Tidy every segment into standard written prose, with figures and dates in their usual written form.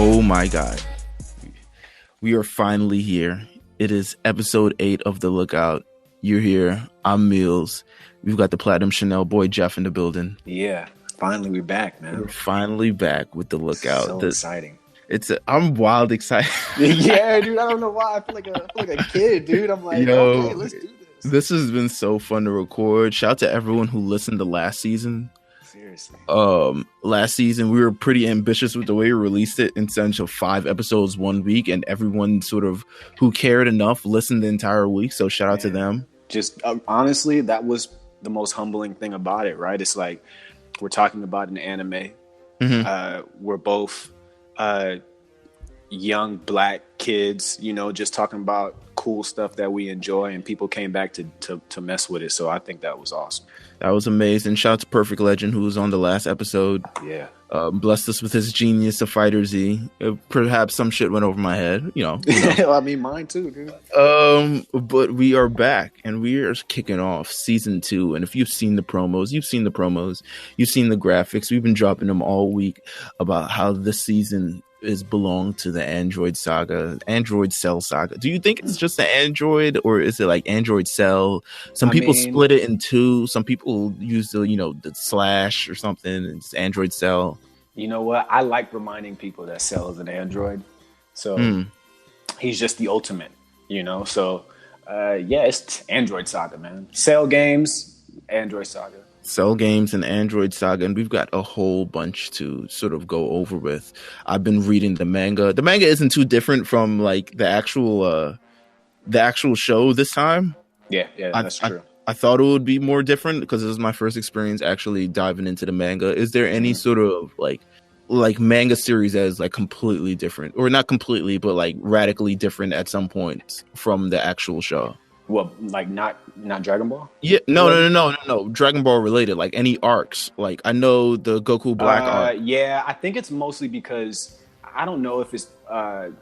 Oh my God. We are finally here. It is episode 8 of The Lookout. You're here. I'm Meelz. We've got the Platinum Chanel boy Jeff in the building. Yeah, finally we're back, man. We're finally back with The Lookout. So exciting. I'm wild excited. Yeah, dude. I don't know why. I feel like a kid, dude. I'm like, okay, let's do this. This has been so fun to record. Shout out to everyone who listened to last season. Seriously. Last season we were pretty ambitious with the way we released it instead of 5 episodes 1 week, and everyone sort of who cared enough listened the entire week. So shout out to them. Just honestly, that was the most humbling thing about it, right? It's like we're talking about an anime. Mm-hmm. We're both young black kids, just talking about cool stuff that we enjoy, and people came back to mess with it. So I think that was awesome. That was amazing. Shout out to Perfect Legend, who was on the last episode. Yeah. Blessed us with his genius of Fighter Z. Perhaps some shit went over my head, I mean, mine too, dude. But we are back, and we are kicking off season 2. And if you've seen the promos, you've seen the graphics. We've been dropping them all week about how this season belong to the Android Cell Saga. Do you think it's just the Android, or is it like Android Cell? Some people split it in 2. Some people use the slash or something. It's Android Cell. You know what? I like reminding people that Cell is an Android. So he's just the ultimate, So it's Android Saga, man. Cell games, Android Saga. Cell games and Android Saga, and we've got a whole bunch to sort of go over with. I've been reading the manga. The manga isn't too different from like the actual show this time. Yeah, that's true. I thought it would be more different because this is my first experience actually diving into the manga. Is there any sort of like manga series that is like completely different, or not completely, but like radically different at some point from the actual show? Well, like not Dragon Ball? Yeah, no. Dragon Ball related, like any arcs. Like I know the Goku Black arc. Yeah, I think it's mostly because I don't know if it's the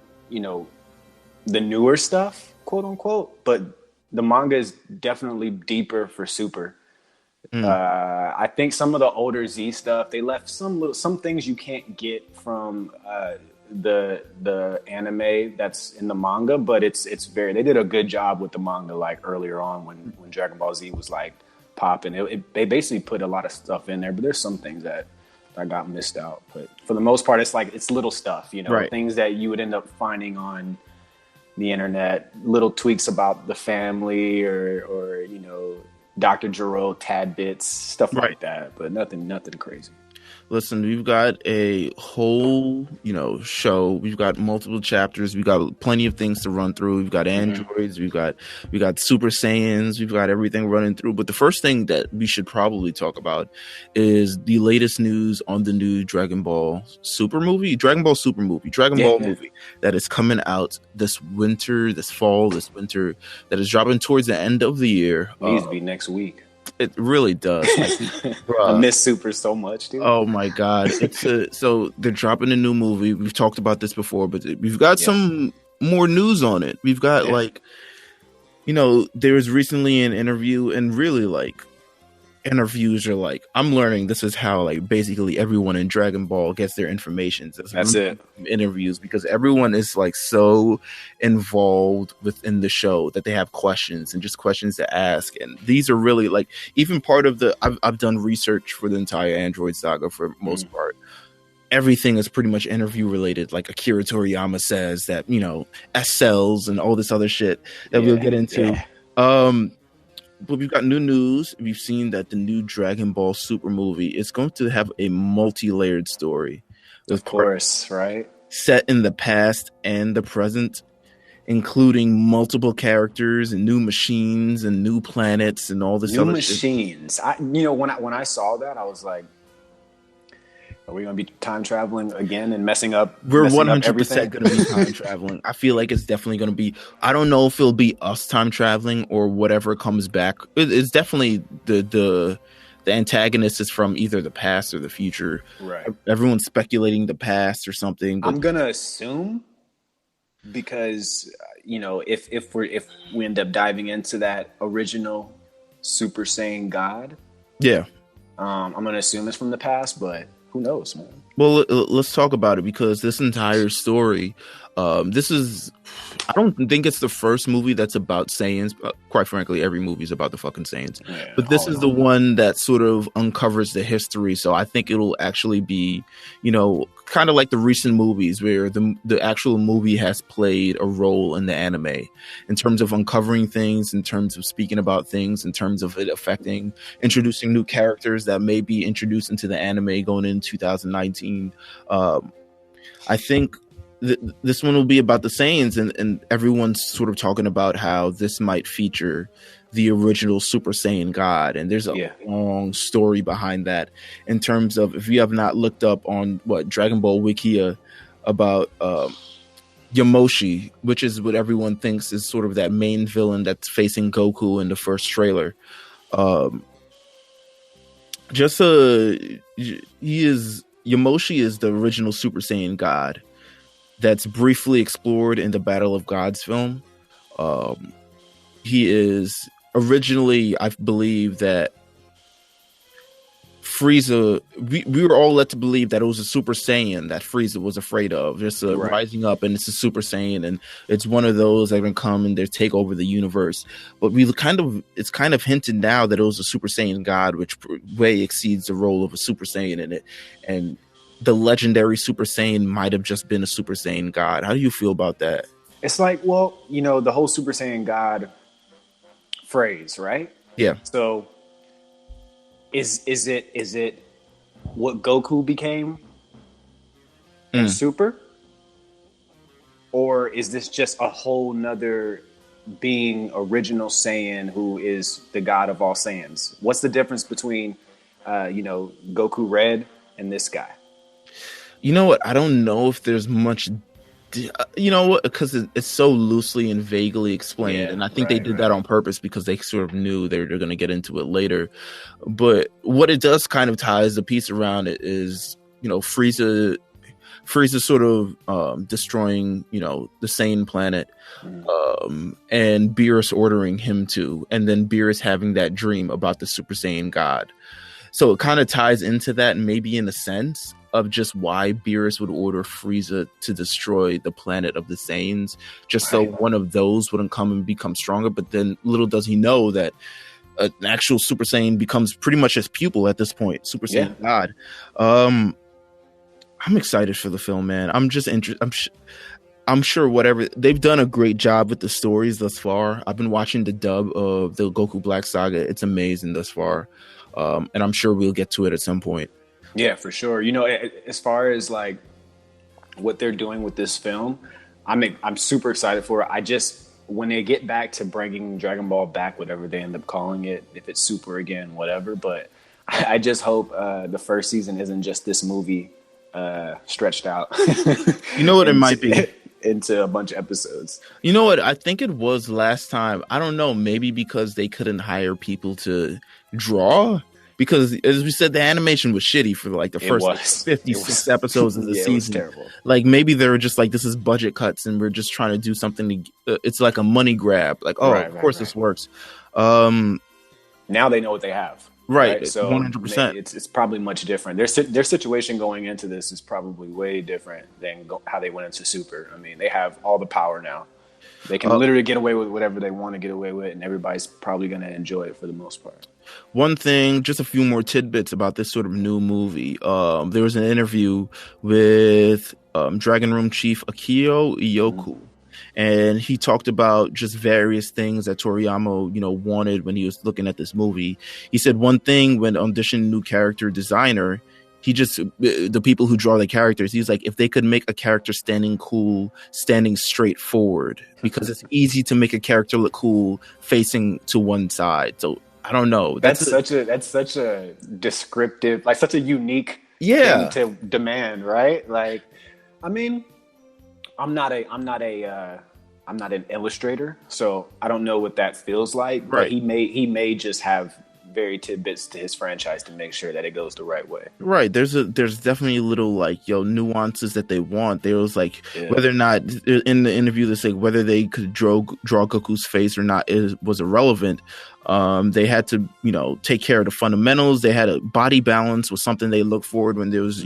newer stuff, quote unquote, but the manga is definitely deeper for Super. I think some of the older Z stuff, they left some things you can't get from the anime that's in the manga, but they did a good job with the manga, like earlier on when Dragon Ball Z was like popping. They basically put a lot of stuff in there, but there's some things that got missed out. But for the most part, it's little stuff, right. Things that you would end up finding on the internet, little tweaks about the family or Dr. Gero Tidbits, stuff like that, but nothing crazy. Listen, we've got a whole, show. We've got multiple chapters. We've got plenty of things to run through. We've got androids. We got Super Saiyans. We've got everything running through. But the first thing that we should probably talk about is the latest news on the new Dragon Ball Super movie that is coming out this fall, that is dropping towards the end of the year. It needs to be next week. It really does. I miss Super so much, dude. Oh my God! So they're dropping a new movie. We've talked about this before, but we've got some more news on it. We've got there was recently an interview, and really interviews are like, I'm learning this is how basically everyone in Dragon Ball gets their information. That's it. Interviews, because everyone is so involved within the show that they have questions and just questions to ask. And these are really even part of I've done research for the entire Android Saga for most part. Everything is pretty much interview related. Like Akira Toriyama says that, S cells and all this other shit that we'll get into. Yeah. But we've got new news. We've seen that the new Dragon Ball Super movie is going to have a multi-layered story. Of course, right? Set in the past and the present, including multiple characters and new machines and new planets and all this other machines. Shit. When I saw that, I was like, are we going to be time traveling again and messing up? We're 100% going to be time traveling. I feel like it's definitely going to be. I don't know if it'll be us time traveling or whatever comes back. It's definitely the antagonist is from either the past or the future. Right. Everyone's speculating the past or something. I'm going to assume because if we end up diving into that original Super Saiyan God, yeah, I'm going to assume it's from the past, but who knows, man? Well, let's talk about it, because this entire story, I don't think it's the first movie that's about Saiyans. Quite frankly, every movie is about the fucking Saiyans. Yeah, But this is the one that sort of uncovers the history. So I think it'll actually be, kind of like the recent movies where the actual movie has played a role in the anime in terms of uncovering things, in terms of speaking about things, in terms of it affecting, introducing new characters that may be introduced into the anime going in 2019. I think this one will be about the Saiyans, and everyone's sort of talking about how this might feature the original Super Saiyan God, and there's a long story behind that in terms of, if you have not looked up on Dragon Ball Wikia about Yamoshi, which is what everyone thinks is sort of that main villain that's facing Goku in the first trailer. Yamoshi is the original Super Saiyan God that's briefly explored in the Battle of Gods film. He is originally, I believe that Frieza, we were all led to believe that it was a Super Saiyan that Frieza was afraid of, just rising up, and it's a Super Saiyan, and it's one of those that can come and they take over the universe. But it's kind of hinted now that it was a Super Saiyan God, which way exceeds the role of a Super Saiyan in it, and the legendary Super Saiyan might have just been a Super Saiyan God. How do you feel about that? It's like, the whole Super Saiyan God phrase, right? Yeah. So is it what Goku became in Super? Or is this just a whole nother being, original Saiyan, who is the god of all Saiyans? What's the difference between Goku Red and this guy? You know what? I don't know if there's much, because it's so loosely and vaguely explained. And I think they did that on purpose because they sort of knew they're going to get into it later. But what it does kind of ties the piece around it is, Frieza sort of destroying, the Saiyan planet, and Beerus ordering him to, and then Beerus having that dream about the Super Saiyan God. So it kind of ties into that, maybe in a sense of just why Beerus would order Frieza to destroy the planet of the Saiyans, just so one of those wouldn't come and become stronger. But then little does he know that an actual Super Saiyan becomes pretty much his pupil at this point, Super Saiyan God. I'm excited for the film, man. I'm just interested. I'm sure whatever they've done a great job with the stories thus far. I've been watching the dub of the Goku Black Saga. It's amazing thus far. And I'm sure we'll get to it at some point. Yeah, for sure. As far as like what they're doing with this film, I'm super excited for it. When they get back to bringing Dragon Ball back, whatever they end up calling it, if it's Super again, whatever. But I just hope the first season isn't just this movie stretched out. You know what it might be? Into a bunch of episodes. You know what? I think it was last time. I don't know. Maybe because they couldn't hire people to draw. Because, as we said, the animation was shitty for like the first 56 episodes of the season. It was terrible. Like, maybe they were just like, this is budget cuts and we're just trying to do something it's like a money grab. Like, of course this works. Now they know what they have. Right. So 100%. It's probably much different. Their situation going into this is probably way different than how they went into Super. I mean, they have all the power now. They can literally get away with whatever they want to get away with, and everybody's probably going to enjoy it for the most part. One thing, just a few more tidbits about this sort of new movie. There was an interview with Dragon Room Chief Akio Iyoku, and he talked about just various things that Toriyama, wanted when he was looking at this movie. He said one thing when auditioning new character designer, the people who draw the characters, he's like, if they could make a character standing straight forward, because it's easy to make a character look cool facing to one side. So I don't know. That's such a descriptive, like such a unique thing to demand, right? Like, I mean, I'm not an illustrator, so I don't know what that feels like. Right. But he may just have very tidbits to his franchise to make sure that it goes the right way. Right. There's definitely little nuances that they want. There was whether or not in the interview they say whether they could draw Goku's face or not was irrelevant. They had to, take care of the fundamentals. They had a body balance was something they looked forward when there was,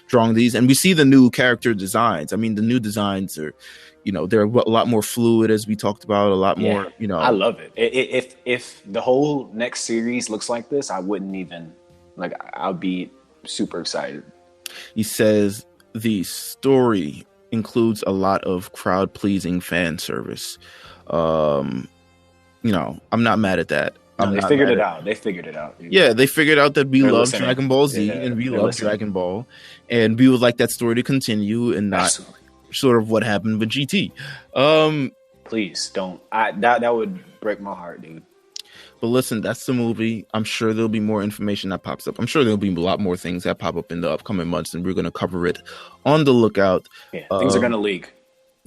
drawing these. And we see the new character designs. I mean, the new designs are, they're a lot more fluid, as we talked about, a lot more, I love it. If the whole next series looks like this, I wouldn't even, I'll be super excited. He says the story includes a lot of crowd-pleasing fan service. I'm not mad at that. They figured it out. They figured it out. Yeah, they figured out that we love Dragon Ball Z and we love Dragon Ball, and we would like that story to continue and not sort of what happened with GT. Please don't. That would break my heart, dude. But listen, that's the movie. I'm sure there'll be more information that pops up. I'm sure there'll be a lot more things that pop up in the upcoming months, and we're going to cover it on the lookout. Yeah, things are going to leak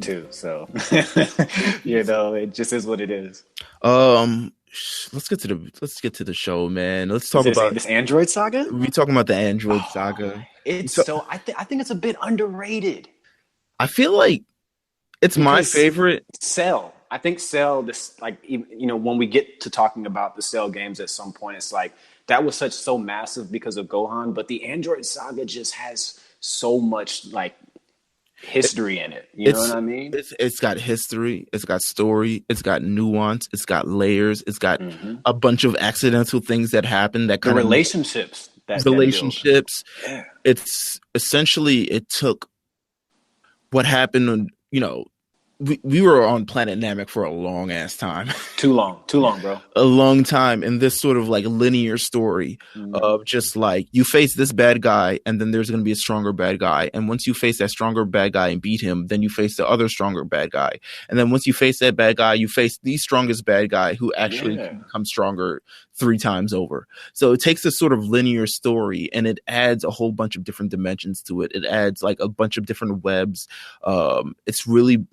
too. So, it just is what it is. Let's get to the show, man. Let's talk about this Android Saga. We're talking about the Android Saga. I think it's a bit underrated. I feel like it's my favorite. Cell. I think Cell, when we get to talking about the Cell games at some point, it's like that was so massive because of Gohan, but the Android Saga just has so much history in it. You know what I mean? It's got history, it's got story, it's got nuance, it's got layers, it's got a bunch of accidental things that happen that kind of relationships. Yeah. It's essentially, it took what happened on, we were on Planet Namek for a long ass time. Too long, bro. A long time. And this sort of linear story of just you face this bad guy and then there's going to be a stronger bad guy. And once you face that stronger bad guy and beat him, then you face the other stronger bad guy. And then once you face that bad guy, you face the strongest bad guy who actually becomes stronger 3 times over. So it takes this sort of linear story and it adds a whole bunch of different dimensions to it. It adds a bunch of different webs. It's really,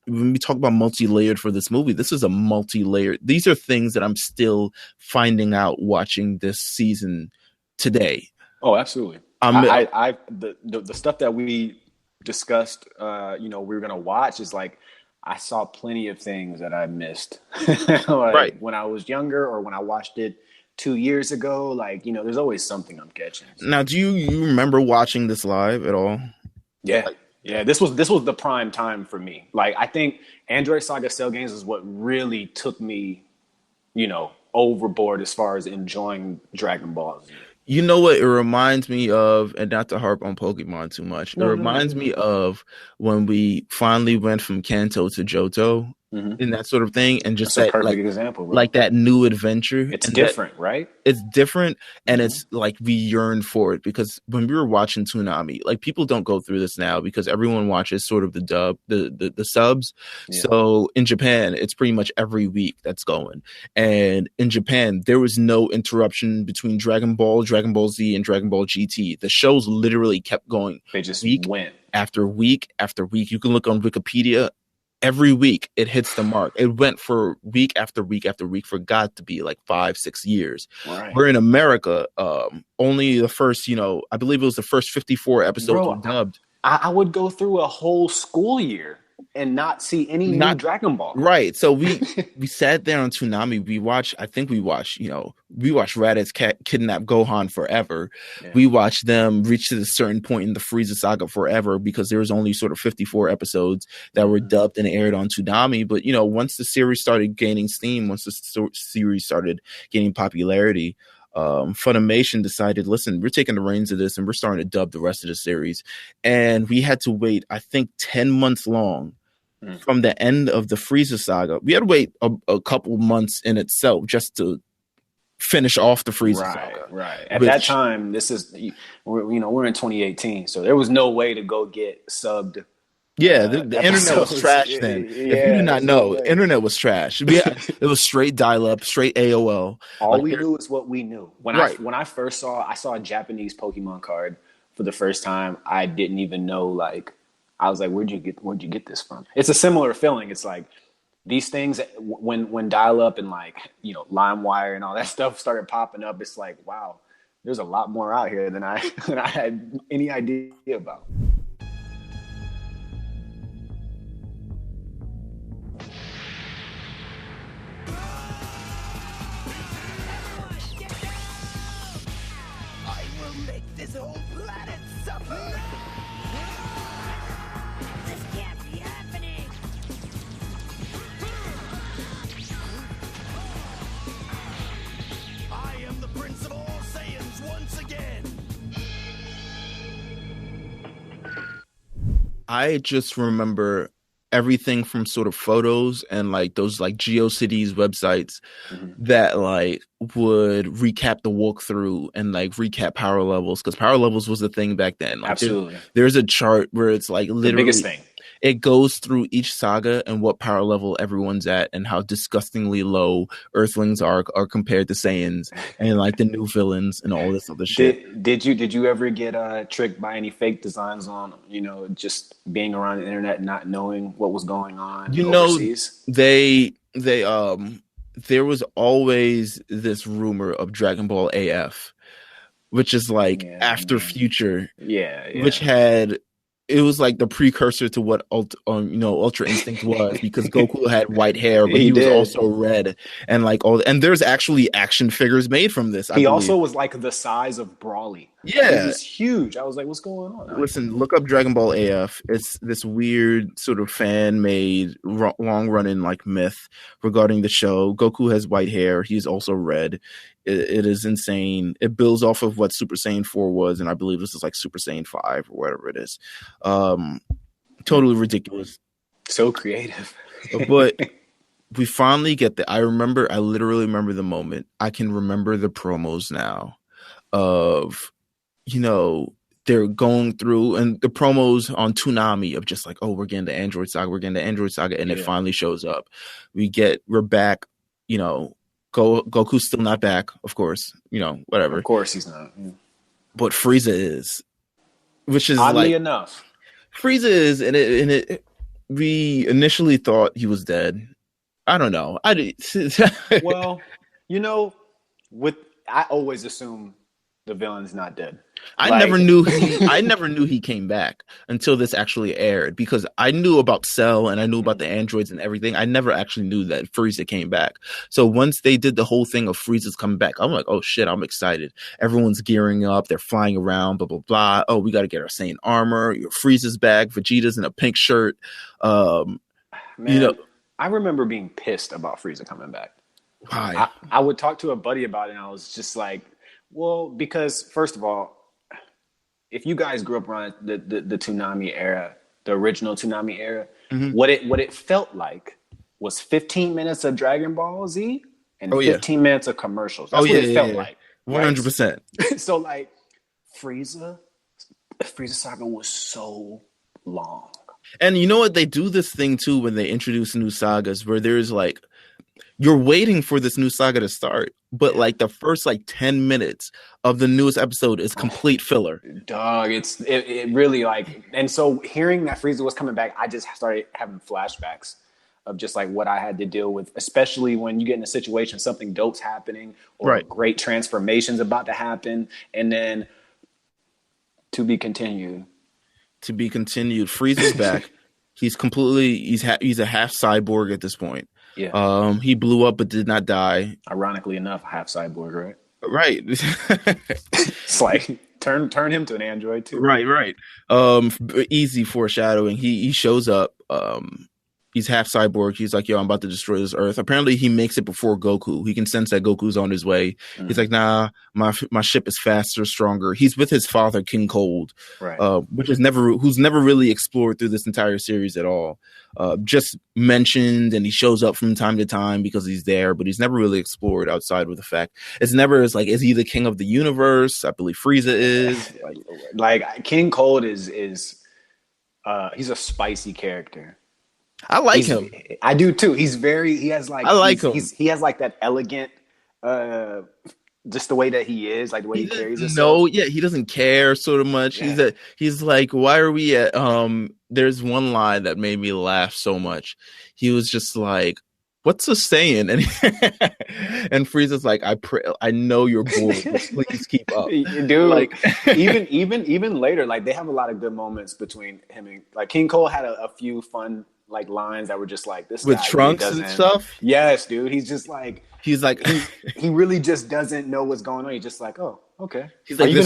when we talk about multi-layered for this movie, this is a multi-layered. These are things that I'm still finding out watching this season today. Oh, absolutely. The stuff that we discussed, we were gonna watch is I saw plenty of things that I missed, right, when I was younger or when I watched it 2 years ago. There's always something I'm catching. Now, do you remember watching this live at all? Yeah. Yeah, this was the prime time for me. I think Android Saga Cell games is what really took me, overboard as far as enjoying Dragon Ball Z. You know what it reminds me of, and not to harp on Pokemon too much, it reminds me of when we finally went from Kanto to Johto. And that sort of thing, and just that's a perfect example, bro. That new adventure. It's different, right? It's different, and it's we yearn for it because when we were watching Toonami, people don't go through this now because everyone watches sort of the dub, the subs. Yeah. So in Japan, it's pretty much every week that's going, and in Japan there was no interruption between Dragon Ball Z, and Dragon Ball GT. The shows literally kept going. They just went after week after week. You can look on Wikipedia. Every week it hits the mark. It went for week after week after week for God to be 5-6 years. Right. We're in America. Only the first, I believe it was the first 54 episodes were dubbed. I would go through a whole school year and not see any new Dragon Ball. Right. So we sat there on Toonami. We watched Raditz kidnap Gohan forever. Yeah. We watched them reach to a certain point in the Frieza saga forever because there was only sort of 54 episodes that were dubbed and aired on Toonami. But, once the series started gaining steam, once the series started gaining popularity, Funimation decided, listen, we're taking the reins of this and we're starting to dub the rest of the series. And we had to wait, I think, 10 months long from the end of the Frieza saga. We had to wait a couple months in itself just to finish off the Frieza saga. Right. At that time, we're in 2018, so there was no way to go get subbed. Yeah, the internet was trash then. If you did not know, internet was trash. It was straight dial-up, straight AOL. All we knew is what we knew. When I first saw a Japanese Pokemon card for the first time, I didn't even know. I was like, where'd you get this from? It's a similar feeling. It's these things when dial-up and LimeWire and all that stuff started popping up. It's wow, there's a lot more out here than I had any idea about. I just remember everything from sort of photos and like those like GeoCities websites that like would recap the walkthrough and like recap power levels, because power levels was the thing back then. Like Absolutely. there's a chart where it's like The literally biggest thing. it goes through each saga and what power level everyone's at and how disgustingly low Earthlings are compared to Saiyans and like the new villains and all this other shit. Did you ever get tricked by any fake designs on, you know, just being around the internet and not knowing what was going on overseas? There was always this rumor of Dragon Ball AF, which is like after Future, which had, it was like the precursor to what Ultra Instinct was, because Goku had white hair, but he was also red, and like and there's actually action figures made from this. He also was like the size of Brawly. Yeah, he was huge. I was like, what's going on? Listen, look up Dragon Ball AF. It's this weird sort of fan-made, long-running like myth regarding the show. Goku has white hair. He's also red. It is insane. It builds off of what Super Saiyan 4 was, and I believe this is like Super Saiyan 5 or whatever it is. Totally ridiculous. So creative. But we finally get I literally remember the moment. I can remember the promos now of, you know, they're going through, and the promos on Toonami of just like, oh, we're getting the Android Saga, and it finally shows up. We're back, you know, Goku's still not back, of course, you know, whatever. Of course he's not. Yeah. But Frieza is, which is oddly like, enough. Frieza is, and we initially thought he was dead. I don't know. Well, you know, I always assume the villain's not dead. I never knew he came back until this actually aired, because I knew about Cell and I knew about the androids and everything. I never actually knew that Frieza came back. So once they did the whole thing of Frieza's coming back, I'm like, oh shit, I'm excited. Everyone's gearing up. They're flying around, blah, blah, blah. Oh, we got to get our Saiyan armor. Frieza's back. Vegeta's in a pink shirt. Man, you know, I remember being pissed about Frieza coming back. Why? I would talk to a buddy about it, and I was just like, well, because first of all, if you guys grew up around the Toonami era, the original Toonami era, what it felt like was 15 minutes of Dragon Ball Z and 15 minutes of commercials. That's what it felt like. 100%. Right? So like Frieza Saga was so long. And you know what? They do this thing too when they introduce new sagas, where there's like, you're waiting for this new saga to start, but like the first like 10 minutes of the newest episode is complete filler. Dog, it really like, and so hearing that Frieza was coming back, I just started having flashbacks of just like what I had to deal with, especially when you get in a situation, something dope's happening or great transformations about to happen, and then to be continued. Frieza's back. He's a half cyborg at this point. Yeah. He blew up but did not die. Ironically enough, half cyborg, right? Right. It's like turn him to an android too. Right. Easy foreshadowing. He shows up. He's half cyborg. He's like, yo, I'm about to destroy this Earth. Apparently, he makes it before Goku. He can sense that Goku's on his way. He's like, nah, my ship is faster, stronger. He's with his father, King Cold, right? Who's never really explored through this entire series at all. Just mentioned, and he shows up from time to time because he's there, but he's never really explored outside of the fact. It's never as like, is he the king of the universe? I believe Frieza is. Like King Cold is he's a spicy character. I like him. I do too. He has like, I like him. He has like that elegant, just the way that he is, like the way he carries himself. No, yeah, he doesn't care so much. Yeah. He's like, why are we at, there's one line that made me laugh so much. He was just like, what's a saying? And Frieza's like, I know you're bored. Please keep up. Dude, like even later, like they have a lot of good moments between him and like King Cole had a few fun like lines that were just like this with Trunks and stuff. Yes, dude. He's like he really just doesn't know what's going on. He's just like, oh, okay. He's like, the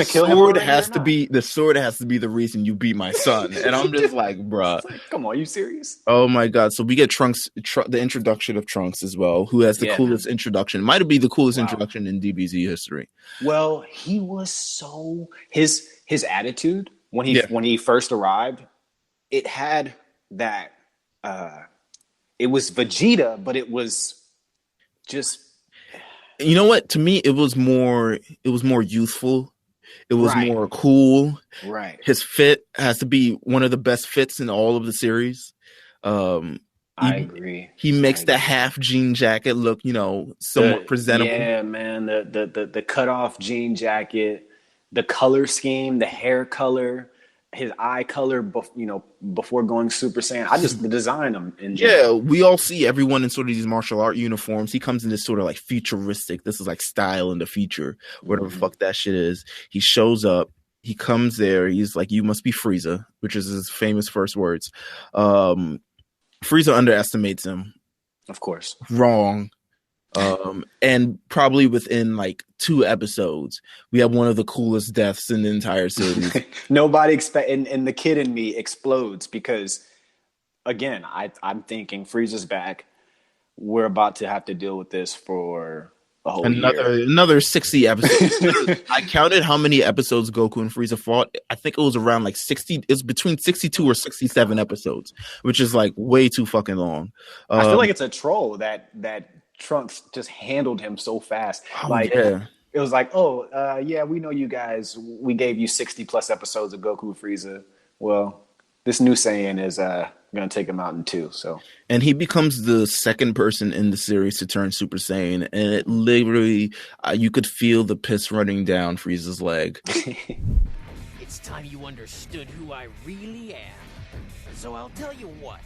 sword has to be the reason you beat my son. And I'm just like, bruh. Like, come on, you serious? Oh my god. So we get Trunks, the introduction of Trunks as well, who has the coolest introduction. Might be the coolest introduction in DBZ history. Well, he was so his attitude when he first arrived. it had that. It was Vegeta, but it was just. You know what? To me, it was more youthful. It was more cool. Right. His fit has to be one of the best fits in all of the series. I agree. He makes the half jean jacket look, somewhat presentable. Yeah, man. The cut off jean jacket, the color scheme, the hair color, his eye color, before going Super Saiyan. I just design them. Yeah, we all see everyone in sort of these martial art uniforms. He comes in this sort of like futuristic. This is like style in the future, whatever the fuck that shit is. He shows up. He comes there. He's like, "You must be Frieza," which is his famous first words. Frieza underestimates him. Of course. Wrong. And probably within like 2 episodes, we have one of the coolest deaths in the entire series. Nobody and the kid in me explodes because, again, I'm thinking Frieza's back. We're about to have to deal with this for a whole year. Another 60 episodes. I counted how many episodes Goku and Frieza fought. I think it was around like 60. It's between 62 or 67 episodes, which is like way too fucking long. I feel like it's a troll that Trunks just handled him so fast. It was like, yeah, we know you guys. We gave you 60 plus episodes of Goku and Frieza. Well, this new Saiyan is going to take him out in 2. So, and he becomes the second person in the series to turn Super Saiyan, and it literally, you could feel the piss running down Frieza's leg. It's time you understood who I really am. So I'll tell you what.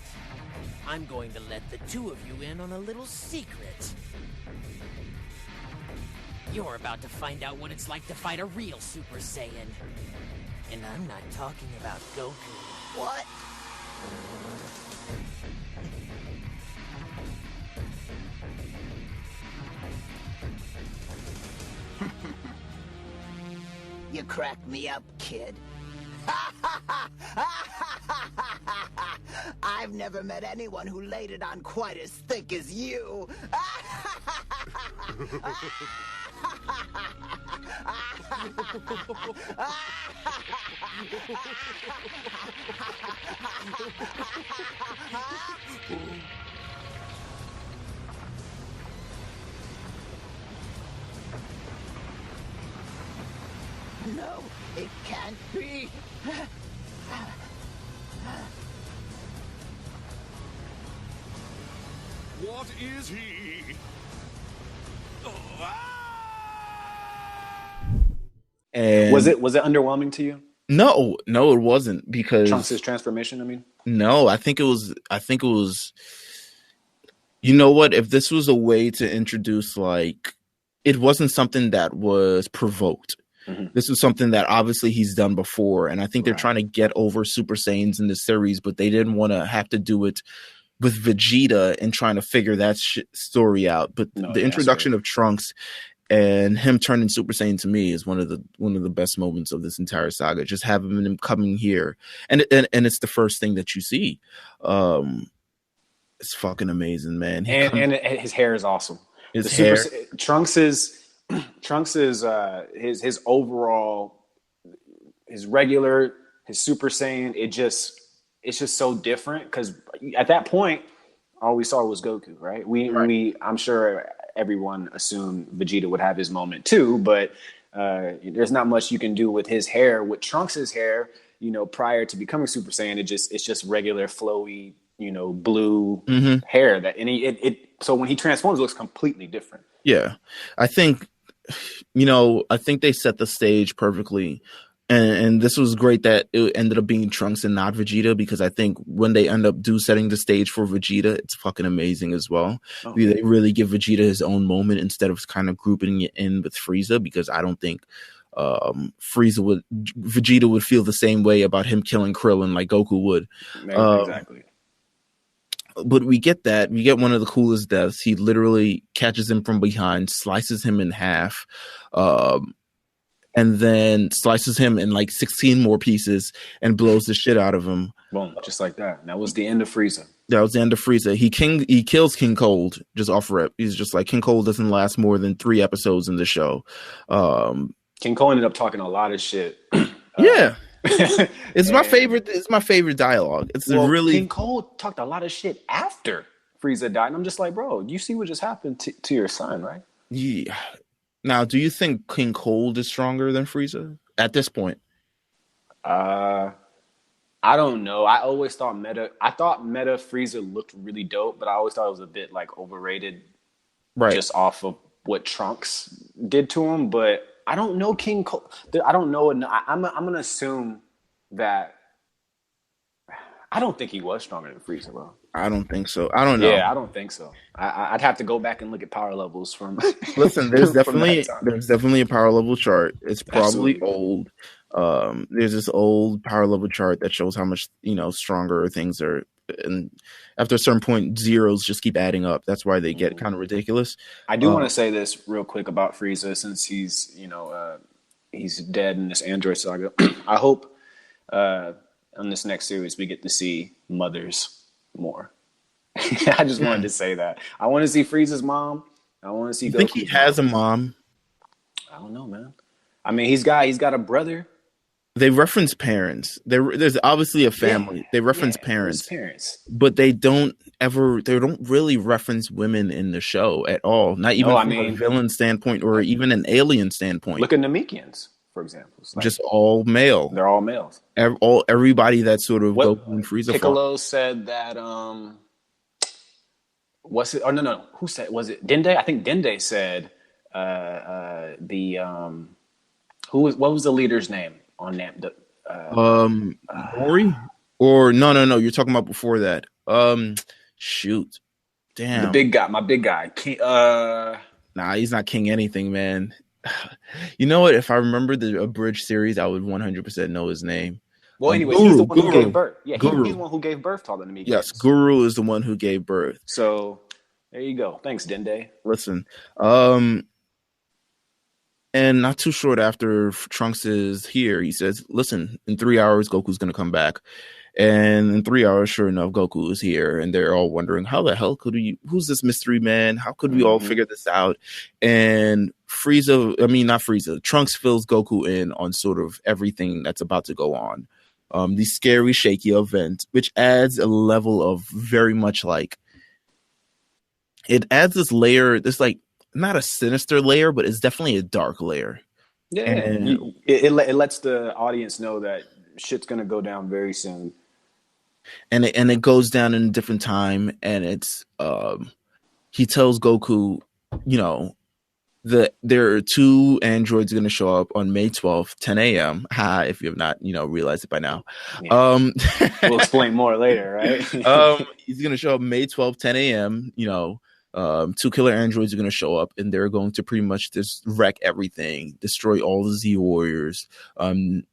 I'm going to let the 2 of you in on a little secret. You're about to find out what it's like to fight a real Super Saiyan. And I'm not talking about Goku. What? You cracked me up, kid. I've never met anyone who laid it on quite as thick as you. No, it can't be. What is he? And was it underwhelming to you? No, it wasn't, because Trunks' transformation. I mean, no, I think it was. You know what? If this was a way to introduce, like, it wasn't something that was provoked. Mm-hmm. This was something that obviously he's done before, and I think they're trying to get over Super Saiyans in this series, but they didn't want to have to do it with Vegeta and trying to figure that story out. But the introduction of Trunks and him turning Super Saiyan, to me, is one of the best moments of this entire saga. Just having him coming here, and it's the first thing that you see. It's fucking amazing, man. And his hair is awesome. Trunks is his overall, his regular, his Super Saiyan. It's just so different, because at that point, all we saw was Goku, right? I'm sure everyone assumed Vegeta would have his moment too, but there's not much you can do with his hair. With Trunks' hair, prior to becoming Super Saiyan, it's just regular flowy, blue hair. So when he transforms, it looks completely different. Yeah, I think they set the stage perfectly. And this was great that it ended up being Trunks and not Vegeta, because I think when they end up setting the stage for Vegeta, it's fucking amazing as well. Oh. They really give Vegeta his own moment instead of kind of grouping it in with Frieza, because I don't think Vegeta would feel the same way about him killing Krillin like Goku would. Exactly. But we get that. We get one of the coolest deaths. He literally catches him from behind, slices him in half, and then slices him in like 16 more pieces and blows the shit out of him. Boom, just like that. And that was the end of Frieza. That was the end of Frieza. He kills King Cold just off rip. He's just like, King Cold doesn't last more than 3 episodes in the show. King Cold ended up talking a lot of shit. Yeah. It's my favorite. It's my favorite dialogue. It's really King Cole talked a lot of shit after Frieza died, and I'm just like, bro, you see what just happened to your son, right? Yeah. Now, do you think King Cold is stronger than Frieza at this point? I don't know. I always thought Meta Frieza looked really dope, but I always thought it was a bit like overrated, Right. just off of what Trunks did to him. But I don't know King Cole. I don't know. I'm gonna assume that I don't think he was stronger than Frieza, bro. I don't think so. I don't know. Yeah, I don't think so. I'd have to go back and look at power levels from. Listen, there's definitely a power level chart. It's probably old. There's this old power level chart that shows how much stronger things are, and after a certain point, zeros just keep adding up. That's why they get kind of ridiculous. I do want to say this real quick about Frieza, since he's he's dead in this Android Saga. I hope on this next series we get to see mothers more. I just wanted to say that. I want to see Frieza's mom. I want to see. You think he has a mom? I don't know, man. I mean, he's got a brother. They reference parents. There's obviously a family. Yeah, they reference parents, but they don't really reference women in the show at all. Not even from a villain standpoint or even an alien standpoint. Look at Namekians, for example. Like, just all male. They're all males. Everybody that sort of Goku and Frieza. Piccolo said that. What's it? Oh no. Who said? Was it Dende? I think Dende said. What was the leader's name on that? Mori? Or no. You're talking about before that. Shoot. Damn. The big guy, my big guy. King, nah, he's not King anything, man. You know what? If I remember the abridged series, I would 100% know his name. Well, anyway, he's the one who gave birth. Yeah, he's the one who gave birth to all the Namekians. Yes, Guru is the one who gave birth. So there you go. Thanks, Dende. Listen, and not too short after Trunks is here, he says, listen, in 3 hours, Goku's going to come back. And in 3 hours, sure enough, Goku is here. And they're all wondering, how the hell who's this mystery man? How could we all figure this out? And Trunks fills Goku in on sort of everything that's about to go on. The scary, shaky event, which adds a level of very much like, it adds this layer, this like, not a sinister layer, but it's definitely a dark layer. Yeah, and it lets the audience know that shit's gonna go down very soon. And it goes down in a different time, and it's he tells Goku, there are 2 androids going to show up on May 12th, 10 a.m. If you have not, realized it by now. Yeah. We'll explain more later, right? He's going to show up May 12th, 10 a.m. 2 killer androids are going to show up, and they're going to pretty much just wreck everything, destroy all the Z Warriors,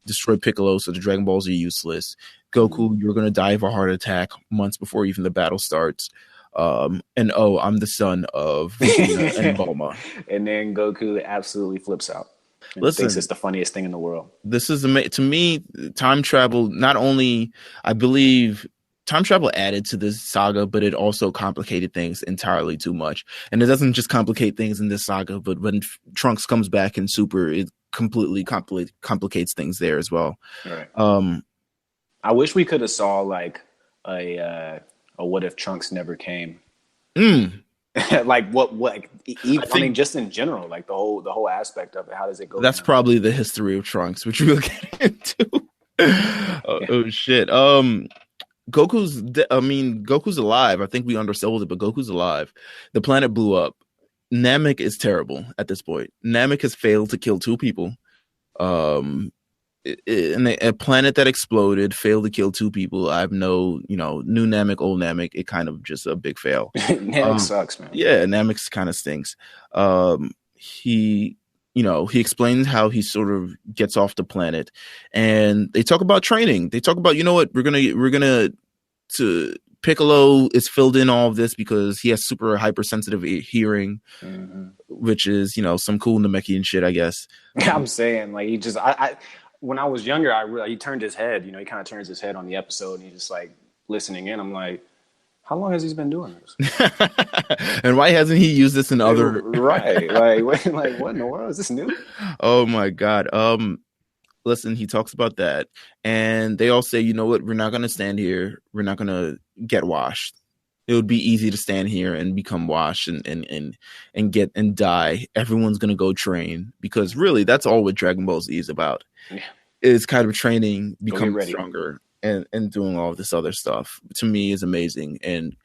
destroy Piccolo, so the Dragon Balls are useless. Goku, you're going to die of a heart attack months before even the battle starts. I'm the son of Vegeta and Bulma. And then Goku absolutely flips out. Listen, thinks it's the funniest thing in the world. This is to me, time travel. Not only, I believe, time travel added to this saga, but it also complicated things entirely too much. And it doesn't just complicate things in this saga, but when Trunks comes back in Super, it completely complicates things there as well. Right. I wish we could have saw like a what if Trunks never came? Like I mean, just in general, like the whole aspect of it. How does it go? That's probably the history of Trunks, which we'll get into. Oh shit. Goku's alive. I think we undersold it, but Goku's alive. The planet blew up. Namek is terrible at this point. Namek has failed to kill 2 people. A planet that exploded failed to kill 2 people. I have no, new Namek, old Namek. It kind of just a big fail. Namek sucks, man. Yeah, Namek kind of stinks. He explains how he sort of gets off the planet, and they talk about training. They talk about, we're gonna Piccolo is filled in all of this because he has super hypersensitive hearing, which is, some cool Namekian shit, I guess. I'm saying, like, he just, when I was younger, he turned his head, he kind of turns his head on the episode, and he's just like listening in. I'm like, how long has he been doing this? And why hasn't he used this in other? Right. Like what in the world? Is this new? Oh my God. listen, he talks about that, and they all say, you know what, we're not going to stand here. We're not going to get washed. It would be easy to stand here and become washed and get and die. Everyone's going to go train, because really that's all what Dragon Ball Z is about. Yeah. Is kind of training, becoming stronger, and doing all of this other stuff. To me is amazing. And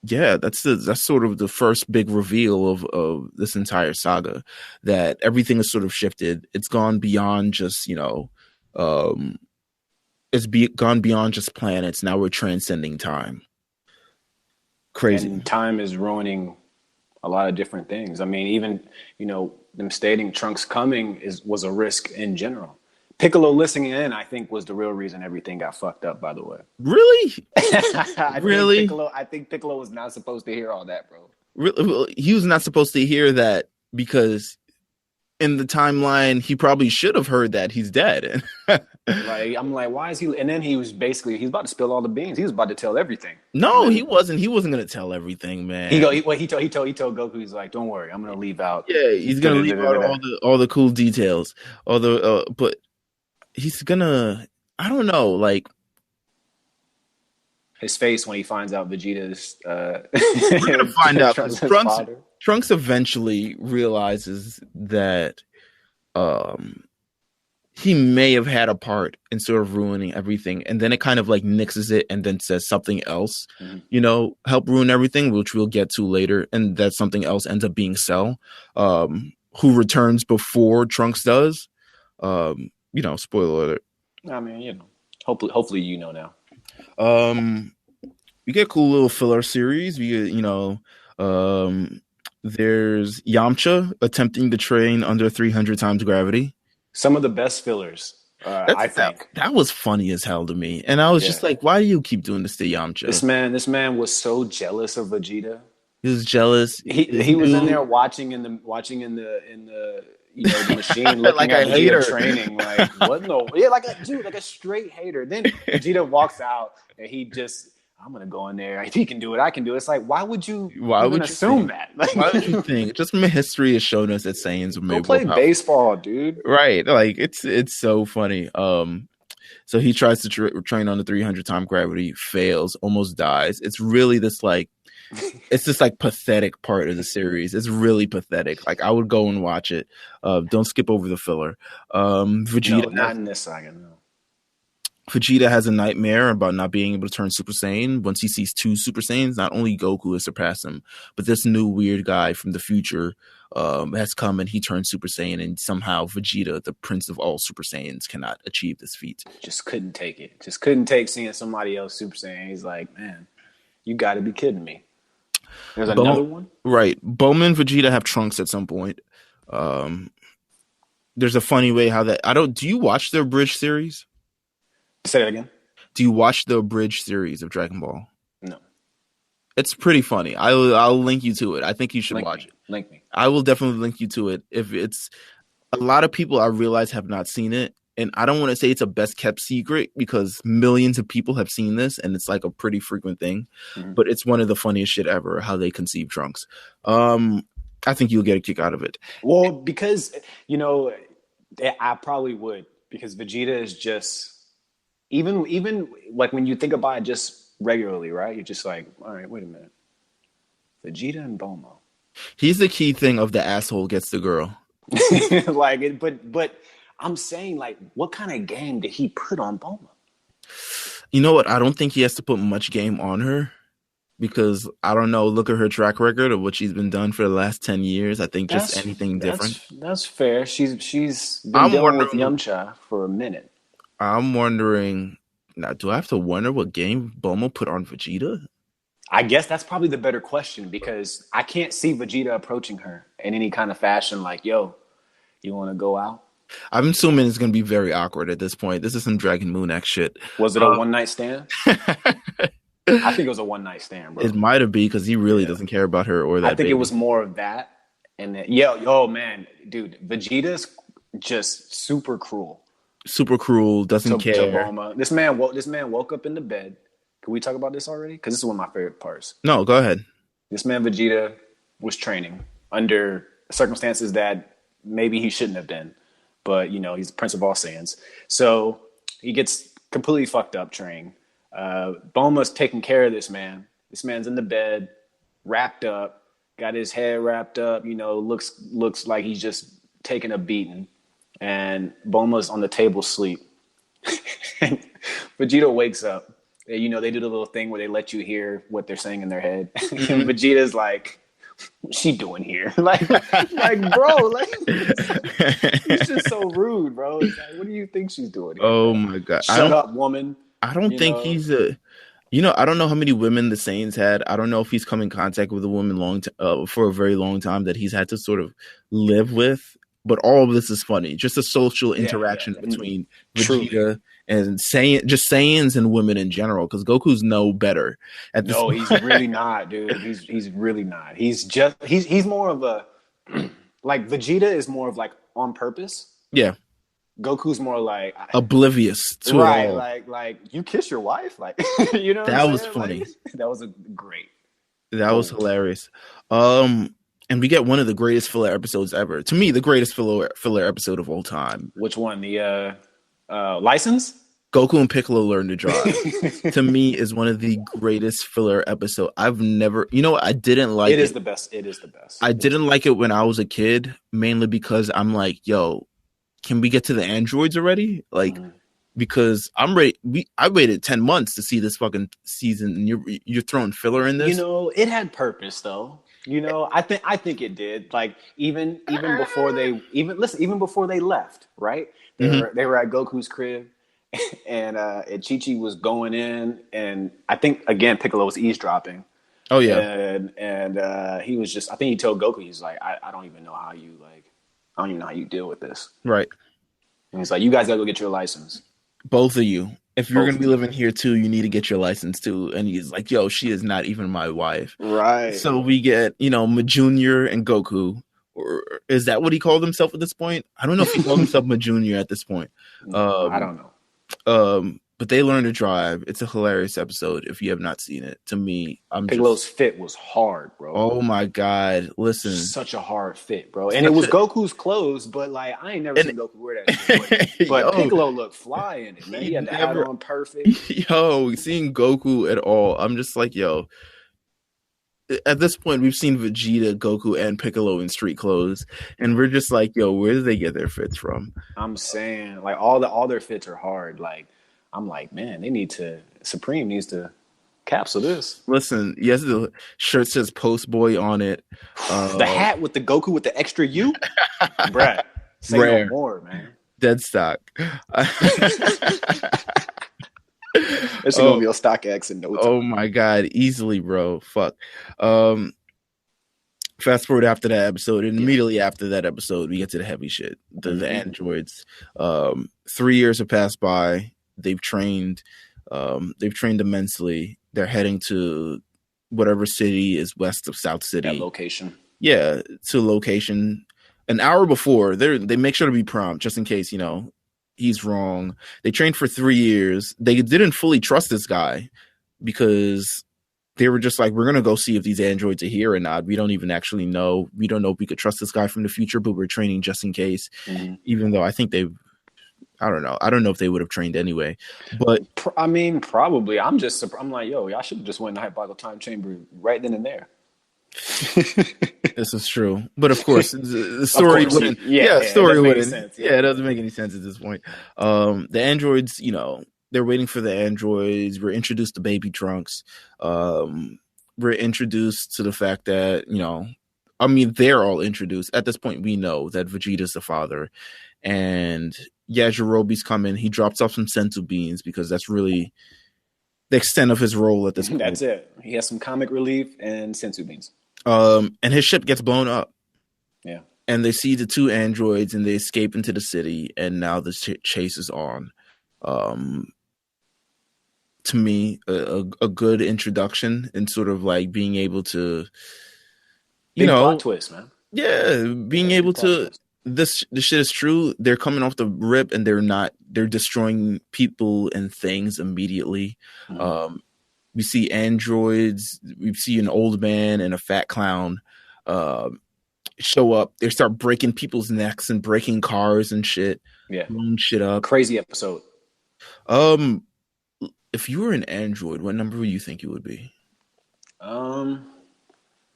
yeah, that's sort of the first big reveal of this entire saga, that everything is sort of shifted. It's gone beyond just, gone beyond just planets. Now we're transcending time. Crazy. And time is ruining a lot of different things. I mean, even, them stating Trunks coming was a risk in general. Piccolo listening in, I think, was the real reason everything got fucked up, by the way. Really? Really? I think Piccolo was not supposed to hear all that, bro. Really? He was not supposed to hear that, because in the timeline, he probably should have heard that he's dead. I'm like, why is he? And then he's about to spill all the beans. He was about to tell everything. No, he wasn't. He wasn't going to tell everything, man. He told Goku, he's like, don't worry, I'm going to leave out. Yeah, he's going to leave out all the cool details. But he's gonna, I don't know, like his face when he finds out Vegeta's. We're gonna find out. Trunks eventually realizes that he may have had a part in sort of ruining everything, and then it kind of like nixes it and then says something else, help ruin everything, which we'll get to later, and that something else ends up being Cell, who returns before Trunks does. Spoiler alert. I mean, hopefully now. We get a cool little filler series. We get, there's Yamcha attempting to train under 300 times gravity. Some of the best fillers, I think. That was funny as hell to me. And I was just like, why do you keep doing this to Yamcha? This man was so jealous of Vegeta. He was jealous. He was in there watching in the the machine, looking like at a hater training, like what? No, yeah, like a straight hater. Then Vegeta walks out, and he just, I'm gonna go in there. If he can do it, I can do it. It's like, why would you assume that? Like, why would you think? Just from history has shown us that Saiyans are made. Go play baseball, dude. Right? Like it's so funny. So he tries to train on the 300 time gravity, fails, almost dies. It's really this like. It's this like pathetic part of the series. It's really pathetic. Like I would go and watch it. Don't skip over the filler. Vegeta, not in this saga. No. Vegeta has a nightmare about not being able to turn Super Saiyan. Once he sees two Super Saiyans, not only Goku has surpassed him, but this new weird guy from the future has come, and he turns Super Saiyan, and somehow Vegeta, the prince of all Super Saiyans, cannot achieve this feat. Just couldn't take it. Just couldn't take seeing somebody else Super Saiyan. He's like, man, you got to be kidding me. There's another one? Right. Bulma and Vegeta have Trunks at some point. There's a funny way how that... do you watch the abridged series? Say that again? Do you watch the abridged series of Dragon Ball? No. It's pretty funny. I'll link you to it. I think you should watch it. Link me. I will definitely link you to it. If it's... A lot of people, I realize, have not seen it. And I don't want to say it's a best kept secret, because millions of people have seen this, and it's like a pretty frequent thing. Mm-hmm. But it's one of the funniest shit ever, how they conceive Trunks. I think you'll get a kick out of it. Well, because, I probably would, because Vegeta is just, even like when you think about it just regularly, right? You're just like, all right, wait a minute. Vegeta and Bulma. He's the key thing of the asshole gets the girl. But I'm saying, like, what kind of game did he put on Bulma? You know what? I don't think he has to put much game on her, because I don't know. Look at her track record of what she's been done for the last 10 years. I think just anything different. That's fair. She's been dealing with Yamcha for a minute. I'm wondering now. Do I have to wonder what game Bulma put on Vegeta? I guess that's probably the better question, because I can't see Vegeta approaching her in any kind of fashion. Like, yo, you want to go out? I'm assuming it's going to be very awkward at this point. This is some Dragon Moon X shit. Was it a one-night stand? I think it was a one-night stand, bro. It might have been, because he really doesn't care about her or that. I think it was more of that. And then, man, dude, Vegeta's just super cruel. Super cruel, doesn't care. To Bulma. This man woke up in the bed. Can we talk about this already? Because this is one of my favorite parts. No, go ahead. This man, Vegeta, was training under circumstances that maybe he shouldn't have been. but he's the Prince of all Saiyans. So he gets completely fucked up, train. Bulma's taking care of this man. This man's in the bed, wrapped up, got his head wrapped up, looks like he's just taking a beating. And Bulma's on the table asleep. Vegeta wakes up. They do the little thing where they let you hear what they're saying in their head. And Vegeta's like, what's she doing here? like bro, it's just so rude, bro. It's like, what do you think she's doing here? Oh my God. Shut up, woman. I don't think he's a... I don't know how many women the Saiyans had. I don't know if he's come in contact with a woman for a very long time that he's had to sort of live with. But all of this is funny. Just a social interaction between Vegeta and Saiyans and women in general. Because Goku's no better at this. No, he's really not, dude. He's really not. He's more of a like Vegeta is more of like on purpose. Yeah. Goku's more like oblivious to it all. Like you kiss your wife, like that was funny. Like, that was great. That was hilarious. And we get one of the greatest filler episodes ever. To me, the greatest filler episode of all time. Which one? The license? Goku and Piccolo learn to drive. To me, is one of the greatest filler episodes. I've never. I didn't like it. It is the best. It is the best. I didn't like it when I was a kid, mainly because I'm like, yo. Can we get to the androids already? Like, because I'm ready. I waited 10 months to see this fucking season, and you're throwing filler in this. It had purpose though. I think it did. Like even before they left, right? They were at Goku's crib, and Chi-Chi was going in, and I think again Piccolo was eavesdropping. Oh yeah, and he was just. I think he told Goku, he's like, I don't even know how you like. I don't even know how you deal with this. Right. And he's like, you guys gotta go get your license. Both of you. If you're going to be living here too, you need to get your license too. And he's like, yo, she is not even my wife. Right. So we get, Ma Junior and Goku. Or is that what he called himself at this point? I don't know if he called himself Ma Junior at this point. I don't know. But they learn to drive. It's a hilarious episode if you have not seen it. To me, Piccolo's fit was hard, bro. Oh my God. Listen. Such a hard fit, bro. And it was Goku's clothes, but like I ain't never seen Goku wear that shit. But Piccolo looked fly in it, man. He had the hat on perfect. Yo, seeing Goku at all, I'm just like, yo. At this point, we've seen Vegeta, Goku, and Piccolo in street clothes, and we're just like, yo, where did they get their fits from? I'm saying, like, all their fits are hard. Like, I'm like, man, Supreme needs to capsule this. Listen, yes, the shirt says Post Boy on it. The hat with the Goku with the extra U? Bruh, say rare. No more, man. Dead stock. It's gonna be a StockX in no time. Oh my God, easily, bro. Fuck. Fast forward after that episode, and immediately after that episode, we get to the heavy shit. The androids. 3 years have passed by. They've trained immensely. They're heading to whatever city is west of South City. That location. Yeah, to location. An hour before, they make sure to be prompt just in case, he's wrong. They trained for 3 years. They didn't fully trust this guy because they were just like, we're going to go see if these androids are here or not. We don't even actually know. We don't know if we could trust this guy from the future, but we're training just in case. Even though I think I don't know. I don't know if they would have trained anyway. But I mean, probably. I'm like, yo, y'all should have just went in the hypothetical time chamber right then and there. This is true, but of course the story wouldn't. Story wouldn't. It doesn't make any sense at this point. The androids, they're waiting for the androids. We're introduced to Baby Trunks. We're introduced to the fact that they're all introduced at this point. We know that Vegeta's the father, and Yajirobe's coming. He drops off some senzu beans because that's really the extent of his role at this point. That's it. He has some comic relief and senzu beans. And his ship gets blown up. Yeah. And they see the two androids and they escape into the city. And now the chase is on. To me, a good introduction and sort of like being able to, Big plot twist, man. Yeah. Being able to, this shit is true. They're coming off the rip and they're destroying people and things immediately. We see androids. We see an old man and a fat clown show up. They start breaking people's necks and breaking cars and shit. Yeah, blowing shit up. Crazy episode. If you were an android, what number would you think you would be?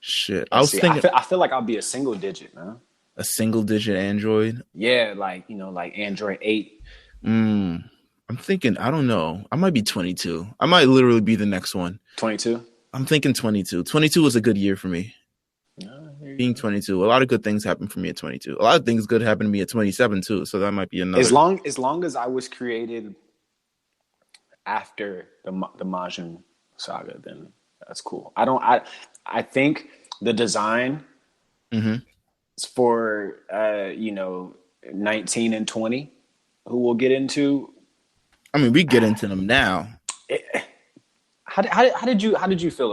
Shit, I was thinking. I feel like I'll be a single digit, man. A single digit android. Yeah, like like Android 8. I'm thinking. I don't know. I might be 22. I might literally be the next one. 22. I'm thinking 22. 22 was a good year for me. Being 22, a lot of good things happened for me at 22. A lot of things good happened to me at 27 too. So that might be another. As long as I was created after the Majin Saga, then that's cool. I think the design for 19 and 20, who we'll get into. I mean, we get into them now. How did you feel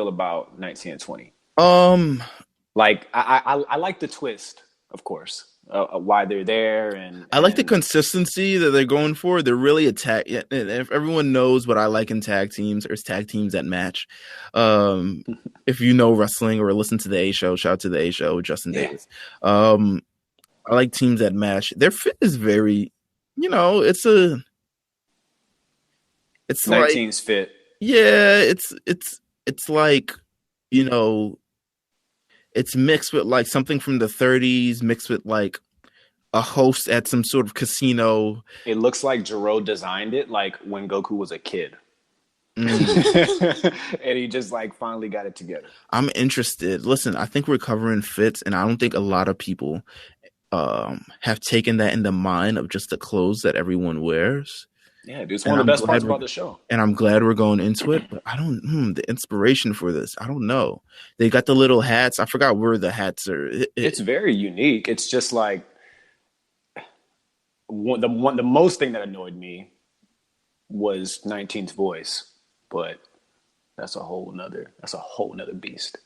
about 19 and 20? Like I like the twist, of course, why they're there, and I like the consistency that they're going for. They're really attack. If everyone knows what I like in tag teams, there's tag teams that match. If you know wrestling or listen to the A Show, shout out to the A Show, Justin Davis. I like teams that match. Their fit is very, it's 19's like, fit. Yeah, it's like, it's mixed with like something from the 30s, mixed with like a host at some sort of casino. It looks like Jiro designed it like when Goku was a kid. And he just like finally got it together. I'm interested. Listen, I think we're covering fits, and I don't think a lot of people have taken that into mind of just the clothes that everyone wears. Yeah, dude, it's one of the best parts about the show. And I'm glad we're going into it, but I don't, the inspiration for this, I don't know. They got the little hats. I forgot where the hats are. It's very unique. It's just like, the most thing that annoyed me was 19's voice, but that's a whole nother beast.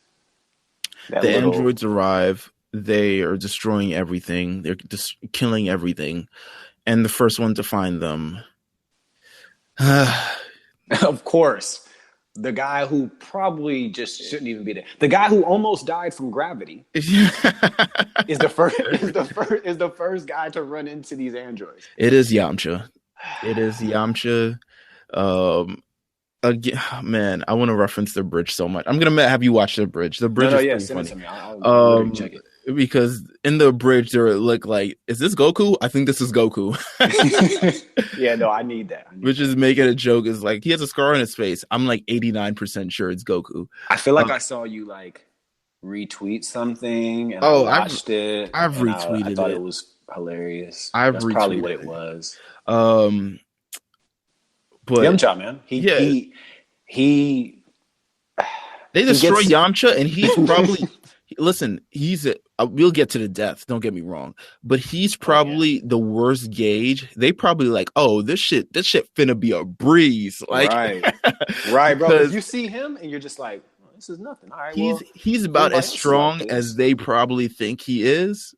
Androids arrive. They are destroying everything. They're just killing everything. And the first one to find them, of course, the guy who probably just shouldn't even be there. The guy who almost died from gravity is the first guy to run into these androids. It is Yamcha. Again, man, I want to reference the bridge so much. I'm gonna have you watch the bridge. The bridge is pretty funny. I'll check it. Because in the bridge, they look like, is this Goku? I think this is Goku. Yeah, no, I need that. Which is making a joke. Is like, he has a scar on his face. I'm like 89% sure it's Goku. I feel like I saw you like retweet something, and I watched it. I've retweeted it. I thought it was hilarious. That's probably what it was. But Yamcha, man, he they destroy Yamcha, and he's probably listen. We'll get to the death. Don't get me wrong, but he's probably the worst gauge. They probably like, oh, this shit finna be a breeze. Like, right, bro. You see him, and you're just like, well, this is nothing. All right, he's about as strong as they probably think he is.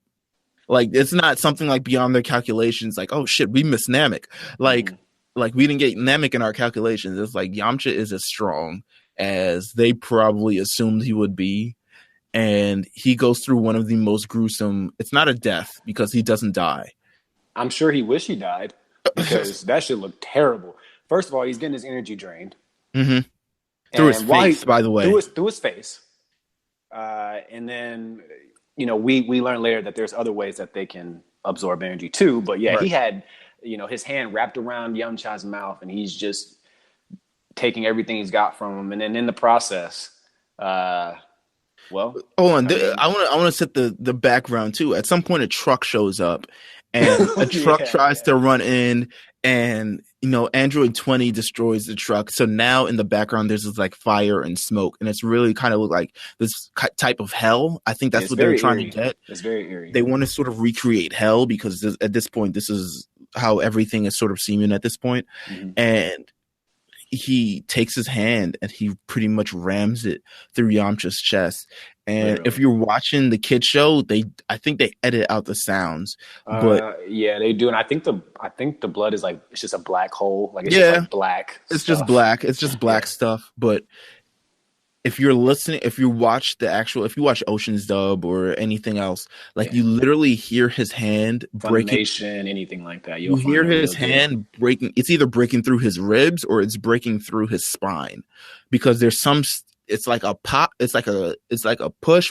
Like, it's not something like beyond their calculations. Like, oh shit, we missed Namek. Like we didn't get Namek in our calculations. It's like Yamcha is as strong as they probably assumed he would be. And he goes through one of the most gruesome. It's not a death because he doesn't die. I'm sure he wished he died because that shit looked terrible. First of all, he's getting his energy drained through his face. By the way, through his face. And then we learn later that there's other ways that they can absorb energy too. But yeah, He had his hand wrapped around Yamcha's mouth, and he's just taking everything he's got from him. And then in the process, hold on. I want to set the background too. At some point, a truck shows up, and a truck tries to run in, and Android 20 destroys the truck. So now in the background, there's this like fire and smoke, and it's really kind of look like this type of hell. I think that's what they're trying to get. It's very eerie. They want to sort of recreate hell because at this point, this is how everything is sort of seeming at this point, and he takes his hand and he pretty much rams it through Yamcha's chest. And if you're watching the kid show, I think they edit out the sounds. But yeah, they do. And I think the blood is like, it's just a black hole. Like it's just like black. It's just black. It's just black stuff. But if you're listening, if you watch Ocean's dub or anything else, like you literally hear his hand breaking, anything like that. You hear his hand breaking. It's either breaking through his ribs or it's breaking through his spine, because there's some. It's like a pop. It's like a push,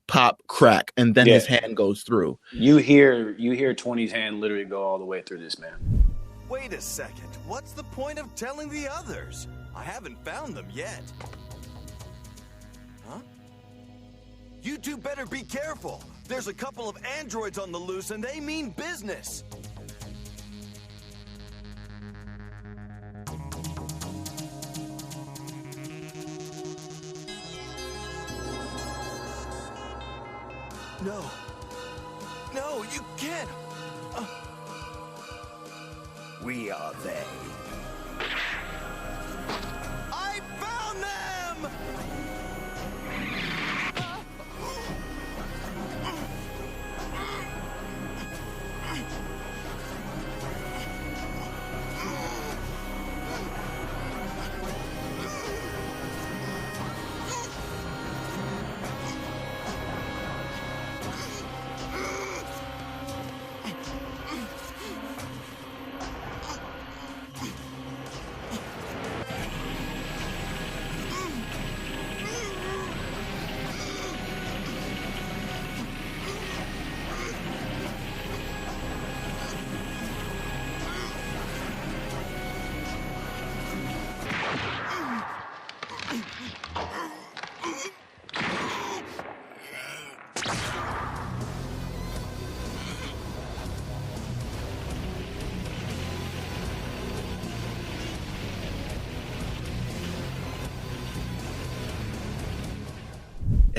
pop, crack, and then his hand goes through. You hear 20's hand literally go all the way through this man. Wait a second. What's the point of telling the others? I haven't found them yet. Huh? You two better be careful. There's a couple of androids on the loose and they mean business. No. No, you can't. We are they. I found them!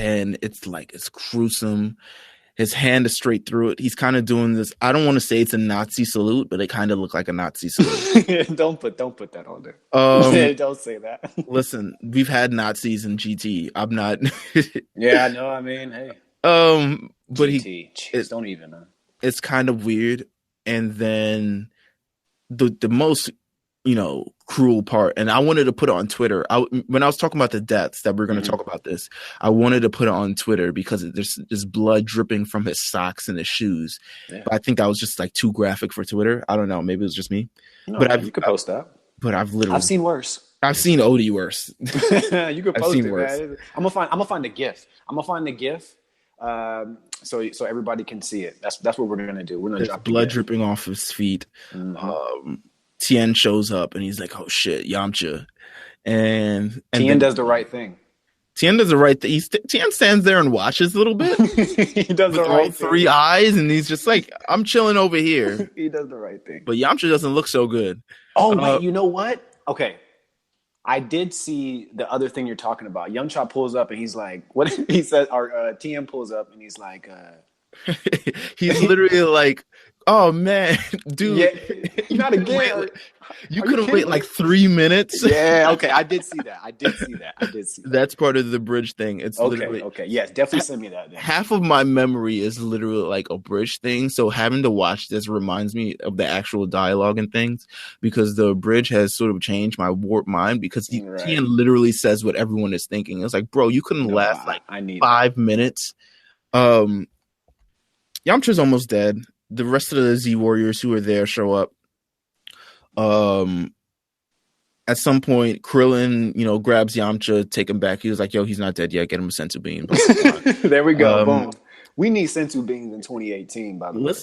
And it's gruesome. His hand is straight through it. He's kind of doing this. I don't want to say it's a Nazi salute, but it kind of looked like a Nazi salute. Don't put that on there. Don't say that. Listen, we've had Nazis in GT. I'm not. Yeah, I know. I mean, hey. But GT, don't even know. It's kind of weird. And then the most, cruel part, and I wanted to put it on Twitter. When I was talking about the deaths that we're going to talk about this, I wanted to put it on Twitter because there's blood dripping from his socks and his shoes. Yeah. But I think that was just too graphic for Twitter. I don't know. Maybe it was just me. No, but you could post that. But I've seen worse. I've seen OD worse. You could post it, worse. Man. I'm gonna find the GIF. So everybody can see it. That's what we're gonna do. We're gonna drop blood dripping off his feet. Mm-hmm. Tien shows up and he's like, "Oh shit, Yamcha," and Tien does the right thing. Tien does the right thing. Tien stands there and watches a little bit. He does the right thing. 3 eyes, and he's just like, "I'm chilling over here." He does the right thing. But Yamcha doesn't look so good. Oh wait, you know what? Okay, I did see the other thing you're talking about. Yamcha pulls up and he's like, "What?" He says, or Tien pulls up and he's like, he's literally like, "Oh man, dude, yeah, not again." You couldn't wait 3 minutes. Yeah, okay, I did see that. That's part of the bridge thing. It's okay. Yes, definitely send me that. Then. Half of my memory is literally a bridge thing. So having to watch this reminds me of the actual dialogue and things, because the bridge has sort of changed my warped mind, because Tien literally says what everyone is thinking. It's like, bro, you couldn't last 5 minutes. Yamcha's almost dead. The rest of the Z Warriors who are there show up. At some point, Krillin, grabs Yamcha, take him back. He was like, "Yo, he's not dead yet. Get him a sensu bean." There we go. Boom. We need sensu beans in 2018. By the way,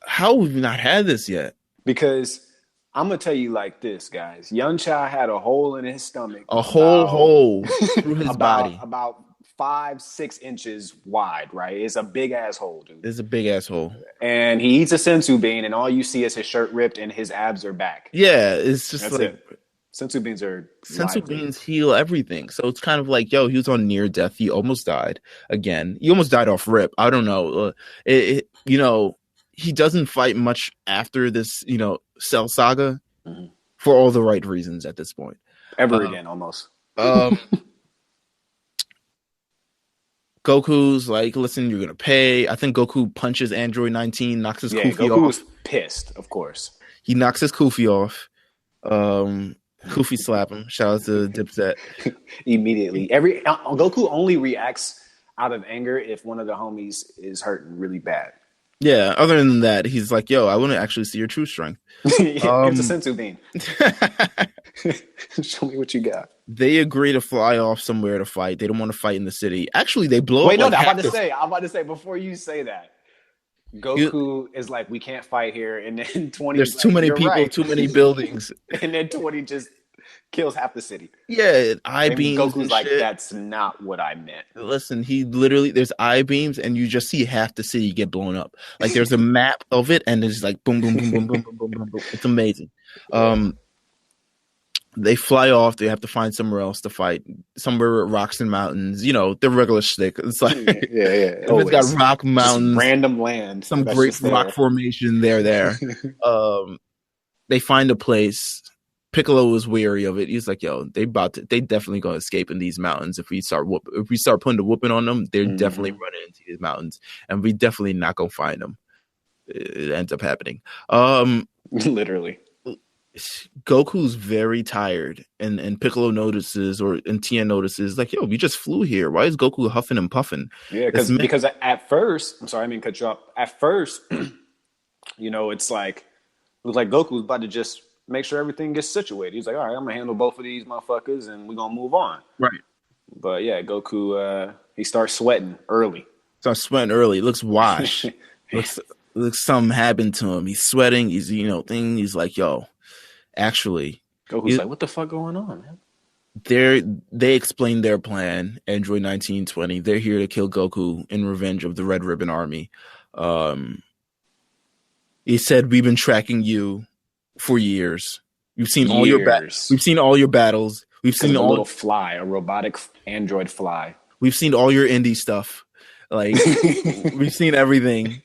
how have we not had this yet? Because I'm gonna tell you like this, guys. Yamcha had a hole in his stomach. A hole through his body. About 5-6 inches wide, right? It's a big asshole, dude. It's a big asshole. And he eats a sensu bean, and all you see is his shirt ripped and his abs are back. Yeah, it's just sensu beans are beans heal everything. So it's kind of like, yo, he was on near death. He almost died again. He almost died off rip. I don't know. He doesn't fight much after this, Cell Saga, for all the right reasons at this point. Ever again, almost. Goku's like, "Listen, you're gonna pay." I think Goku punches Android 19, knocks his kufi off. Goku was pissed, of course. He knocks his kufi off. Goofy slap him. Shout out to Dipset. Immediately. Goku only reacts out of anger if one of the homies is hurting really bad. Yeah, other than that, he's like, yo, I want to actually see your true strength. Here's a sensu bean. Show me what you got. They agree to fly off somewhere to fight. They don't want to fight in the city. Actually, they blow Wait, up. no, I'm about to say, before you say that, Goku is like, we can't fight here. And then 20 There's too many people, right. too many buildings. And then 20 just kills half the city. Yeah, eye beams. Goku's like, that's not what I meant. Listen, he literally, there's eye beams, and you just see half the city get blown up. Like there's a map of it, and it's like boom, boom, boom, boom, boom, boom, boom, boom, boom. It's amazing. They fly off. They have to find somewhere else to fight. Somewhere with rocks and mountains. You know, the regular shtick. It's like, yeah. It's got rock mountains, just random land, some great rock formation. There. They find a place. Piccolo was weary of it. He's like, "Yo, they definitely gonna escape in these mountains. If we start putting the whooping on them, they're definitely running into these mountains, and we definitely not gonna find them." It ends up happening. Literally. Goku's very tired, and Piccolo notices, and Tien notices, like, yo, we just flew here. Why is Goku huffing and puffing? Yeah, because at first, I'm sorry, I mean cut you off. At first, you know, it was like Goku's about to just make sure everything gets situated. He's like, all right, I'm gonna handle both of these motherfuckers, and we're gonna move on. Right. But yeah, Goku, he starts sweating early. Looks washed. looks something happened to him. He's sweating. He's He's like, yo. Actually, Goku's like, what the fuck going on, man? They explain their plan, Android 1920. They're here to kill Goku in revenge of the Red Ribbon Army. He said, we've been tracking you for years. We've seen all your battles. We've seen all your battles. We've seen a little fly, a robotic android fly. We've seen all your indie stuff. Like we've seen everything.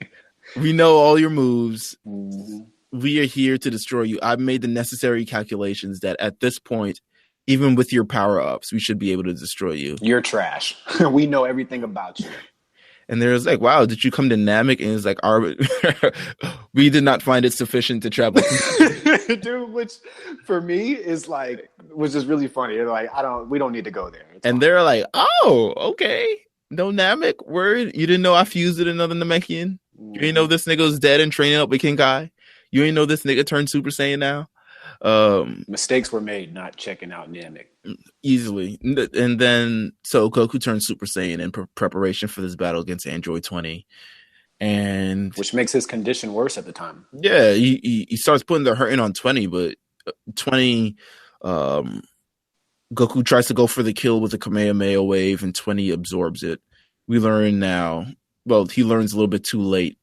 We know all your moves. Mm-hmm. We are here to destroy you. I've made the necessary calculations that at this point, even with your power-ups, we should be able to destroy you. You're trash. We know everything about you. And there's like, wow, did you come to Namek? And it's like, we did not find it sufficient to travel. Dude, which for me is like, was just really funny. They're like, we don't need to go there. It's fine. They're like, oh, okay. No Namek? Word? You didn't know I fused with another Namekian? You didn't know this nigga was dead and training up with King Kai? You ain't know this nigga turned Super Saiyan now? Mistakes were made not checking out Namek. Easily. And then, so Goku turned Super Saiyan in preparation for this battle against Android 20. And which makes his condition worse at the time. Yeah, he starts putting the hurting on 20, but 20, Goku tries to go for the kill with the Kamehameha wave, and 20 absorbs it. We learn now, well, he learns a little bit too late.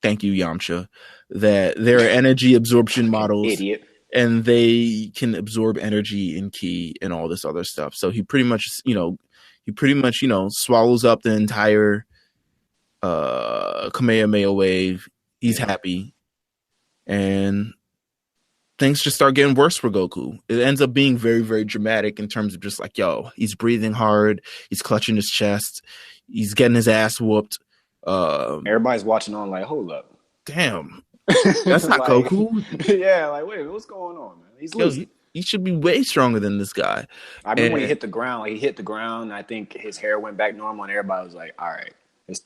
Thank you, Yamcha. That there are energy absorption models, idiot, and they can absorb energy and ki and all this other stuff. So he pretty much, swallows up the entire Kamehameha wave. He's happy, and things just start getting worse for Goku. It ends up being very, very dramatic in terms of just like, yo, he's breathing hard, he's clutching his chest, he's getting his ass whooped. Everybody's watching on like, hold up, damn. That's not like, Goku. Yeah, like, wait, what's going on, man? He's losing. He should be way stronger than this guy. I remember when he hit the ground. I think his hair went back normal, and everybody was like, all right,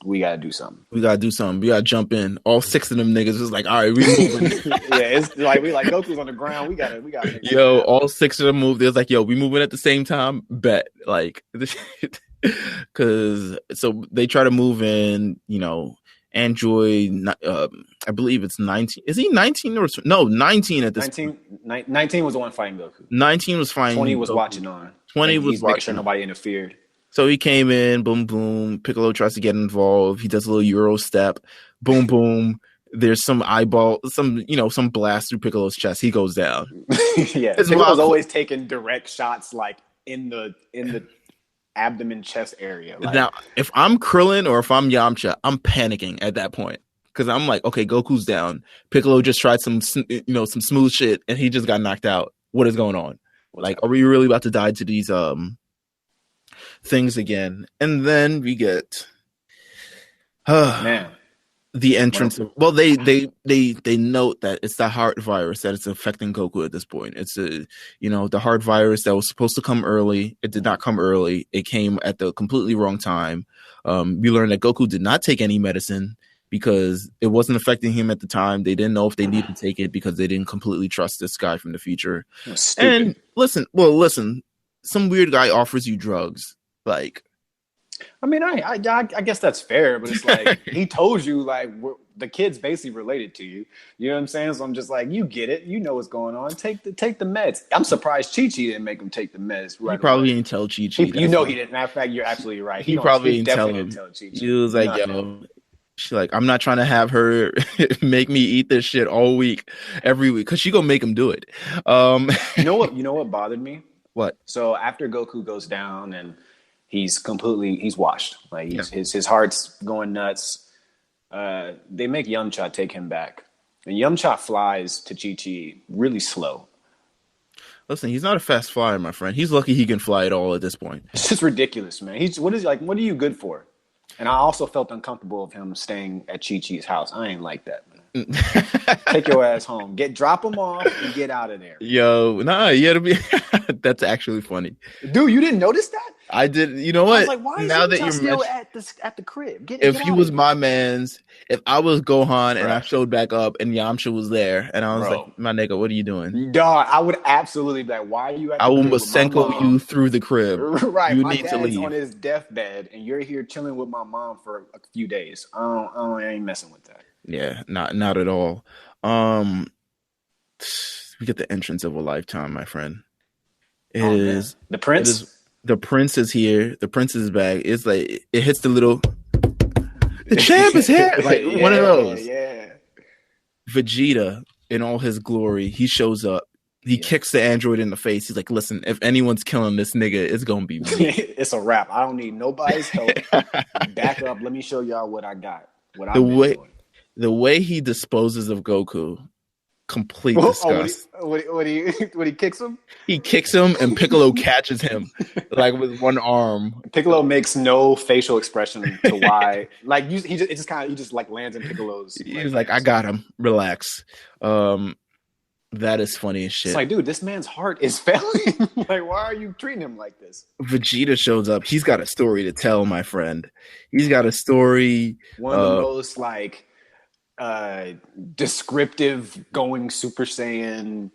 we got to do something. We got to jump in. All 6 of them niggas was like, all right, we moving. Yeah, it's like, Goku's on the ground. We got to. Yo, all 6 of them moved. It was like, yo, we moving at the same time? Bet. Like, because, so they try to move in, Android, I believe it's 19. Is he 19 or no? 19 at this. 19 was the one fighting Goku. 19 was fighting. 20 was watching on. 20 was watching. Making sure nobody interfered. So he came in, boom, boom. Piccolo tries to get involved. He does a little Euro step, boom, boom. There's some eyeball, some blast through Piccolo's chest. He goes down. Yeah, Piccolo's always taking direct shots, like in the abdomen chest area. Like, now, if I'm Krillin or if I'm Yamcha, I'm panicking at that point because I'm like, okay, Goku's down. Piccolo just tried some smooth shit and he just got knocked out. What is going on? Like, are we really about to die to these things again? And then we get man, the entrance of they note that it's the heart virus that is affecting Goku at this point. It's the heart virus that was supposed to come early. It did not come early. It came at the completely wrong time. We learned that Goku did not take any medicine because it wasn't affecting him at the time. They didn't know if they needed to take it because they didn't completely trust this guy from the future. And listen, some weird guy offers you drugs. Like, I mean, I guess that's fair, but it's like he told you like the kid's basically related to you. You know what I'm saying? So I'm just like, you get it. You know what's going on. Take the meds. I'm surprised Chi Chi didn't make him take the meds. Right? He probably didn't tell Chi Chi. He didn't. Matter of fact, you're absolutely right. He probably didn't tell him. He was like, she's like, I'm not trying to have her make me eat this shit all week, every week, because she gonna make him do it. You know what bothered me? What? So after Goku goes down and he's washed. Like his heart's going nuts. They make Yamcha take him back. And Yamcha flies to Chi-Chi really slow. Listen, he's not a fast flyer, my friend. He's lucky he can fly at all at this point. It's just ridiculous, man. What are you good for? And I also felt uncomfortable of him staying at Chi-Chi's house. I ain't like that, man. Take your ass home. Drop him off and get out of there. Yo, nah, you gotta be. That's actually funny, dude. You didn't notice that? I did. You know what? I was like, why is now that you're still at the crib? If he was my man's, if I was Gohan and I showed back up and Yamcha was there, and I was like, my nigga, what are you doing? Dog, I would absolutely be like, why are you at the crib? I will Masenko you through the crib. Right, you my need dad's to leave on his deathbed, and you're here chilling with my mom for a few days. I ain't messing with that. Yeah, not at all. We get the entrance of a lifetime, my friend. It is the prince. The prince is here. The prince is back. It's like it hits the little. The champ is here. Like one of those. Yeah. Vegeta in all his glory, he shows up. He kicks the android in the face. He's like, "Listen, if anyone's killing this nigga, it's gonna be me. It's a wrap. I don't need nobody's help. Back up. Let me show y'all what I got. The way he disposes of Goku, complete disgust. When he kicks him? He kicks him and Piccolo catches him like with one arm. Piccolo makes no facial expression to why. Like he just like lands in Piccolo's. He's like, I got him. Relax. That is funny as shit. It's like, dude, this man's heart is failing. Like, why are you treating him like this? Vegeta shows up. He's got a story to tell, my friend. He's got a story. One of the most like descriptive going Super Saiyan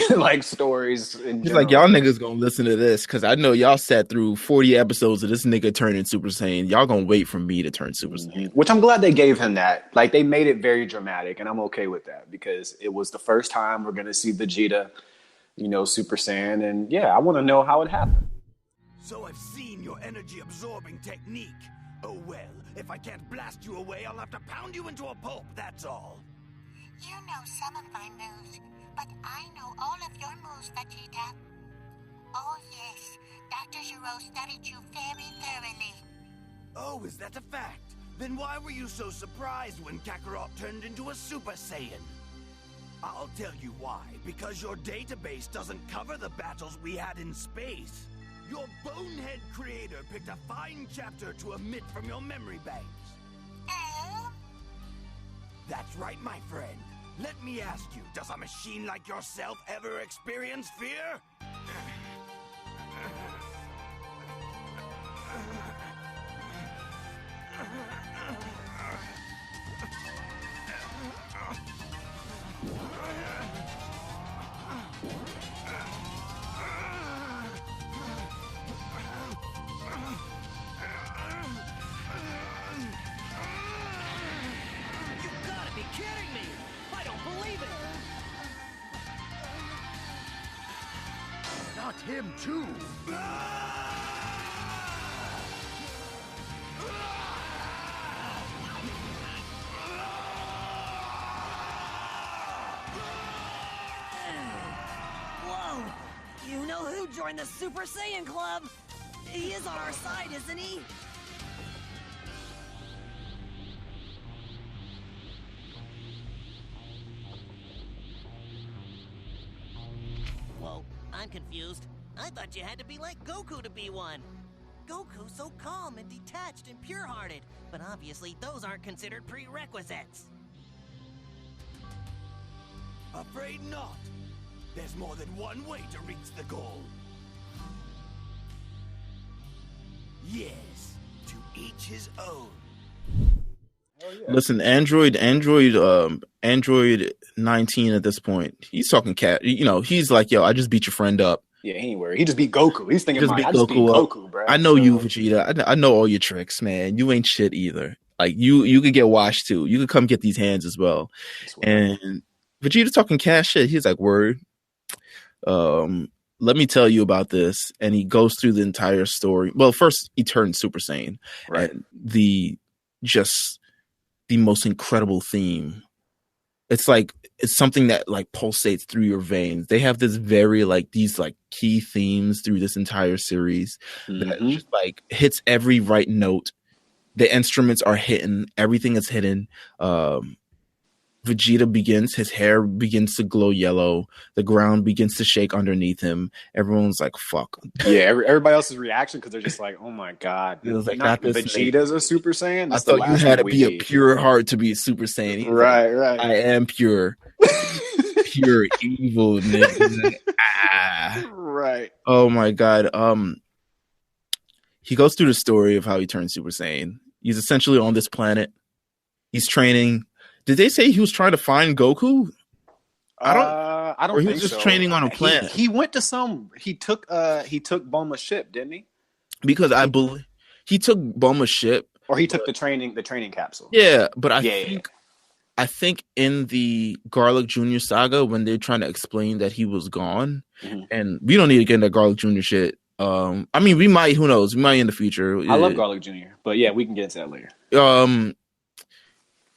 like stories. He's like, y'all niggas gonna listen to this because I know y'all sat through 40 episodes of this nigga turning Super Saiyan. Y'all gonna wait for me to turn Super Saiyan. Which I'm glad they gave him that. Like they made it very dramatic, and I'm okay with that because it was the first time we're gonna see Vegeta, Super Saiyan, and I want to know how it happened. So I've seen your energy absorbing technique. Oh well, if I can't blast you away, I'll have to pound you into a pulp, that's all. You know some of my moves, but I know all of your moves, Vegeta. Oh yes, Dr. Gero studied you very thoroughly. Oh, is that a fact? Then why were you so surprised when Kakarot turned into a Super Saiyan? I'll tell you why, because your database doesn't cover the battles we had in space. Your bonehead creator picked a fine chapter to omit from your memory banks. That's right, my friend. Let me ask you, does a machine like yourself ever experience fear? Him too. Whoa! You know who joined the Super Saiyan Club? He is on our side, isn't he? Whoa, I'm confused. I thought you had to be like Goku to be one. Goku so calm and detached and pure-hearted? But obviously those aren't considered prerequisites. Afraid not. There's more than one way to reach the goal. Yes, to each his own. Listen, Android 19 at this point, he's talking cat. You know, he's like, yo, I just beat your friend up. Yeah, he ain't worried. He just beat Goku. He's thinking, Just I beat just beat Goku up. Goku, bro. I know you, Vegeta. I know all your tricks, man. You ain't shit either. Like, you could get washed too. You could come get these hands as well. And Vegeta's talking cash shit. He's like, word. Let me tell you about this. And he goes through the entire story. Well, first he turns Super Saiyan. Right. And the most incredible theme. It's like, it's something that like pulsates through your veins. They have this very like these like key themes through this entire series that just like hits every right note. The instruments are hitting, everything is hidden. Vegeta begins, his hair begins to glow yellow. The ground begins to shake underneath him. Everyone's like, fuck. Yeah, everybody else's reaction, because they're just like, oh my God. It was like, not not this Vegeta's a Super Saiyan? I That's the thought you last had to one be we a need. pure heart to be a Super Saiyan. He's Right, like, right. I am pure. Pure evil, nigga. Right. Oh my God. He goes through the story of how he turned Super Saiyan. He's essentially on this planet. He's training. Did they say he was trying to find Goku? I don't Or he think was just so. training on a planet. He went to some. He took Bulma's ship, didn't he? Because I believe he took Bulma's ship, Or he took the training capsule. yeah. But I think in the Garlic Jr. saga, when they're trying to explain that he was gone, and we don't need to get into Garlic Jr. shit. I mean, we might. Who knows? We might in the future. I love Garlic Jr., but yeah, we can get into that later.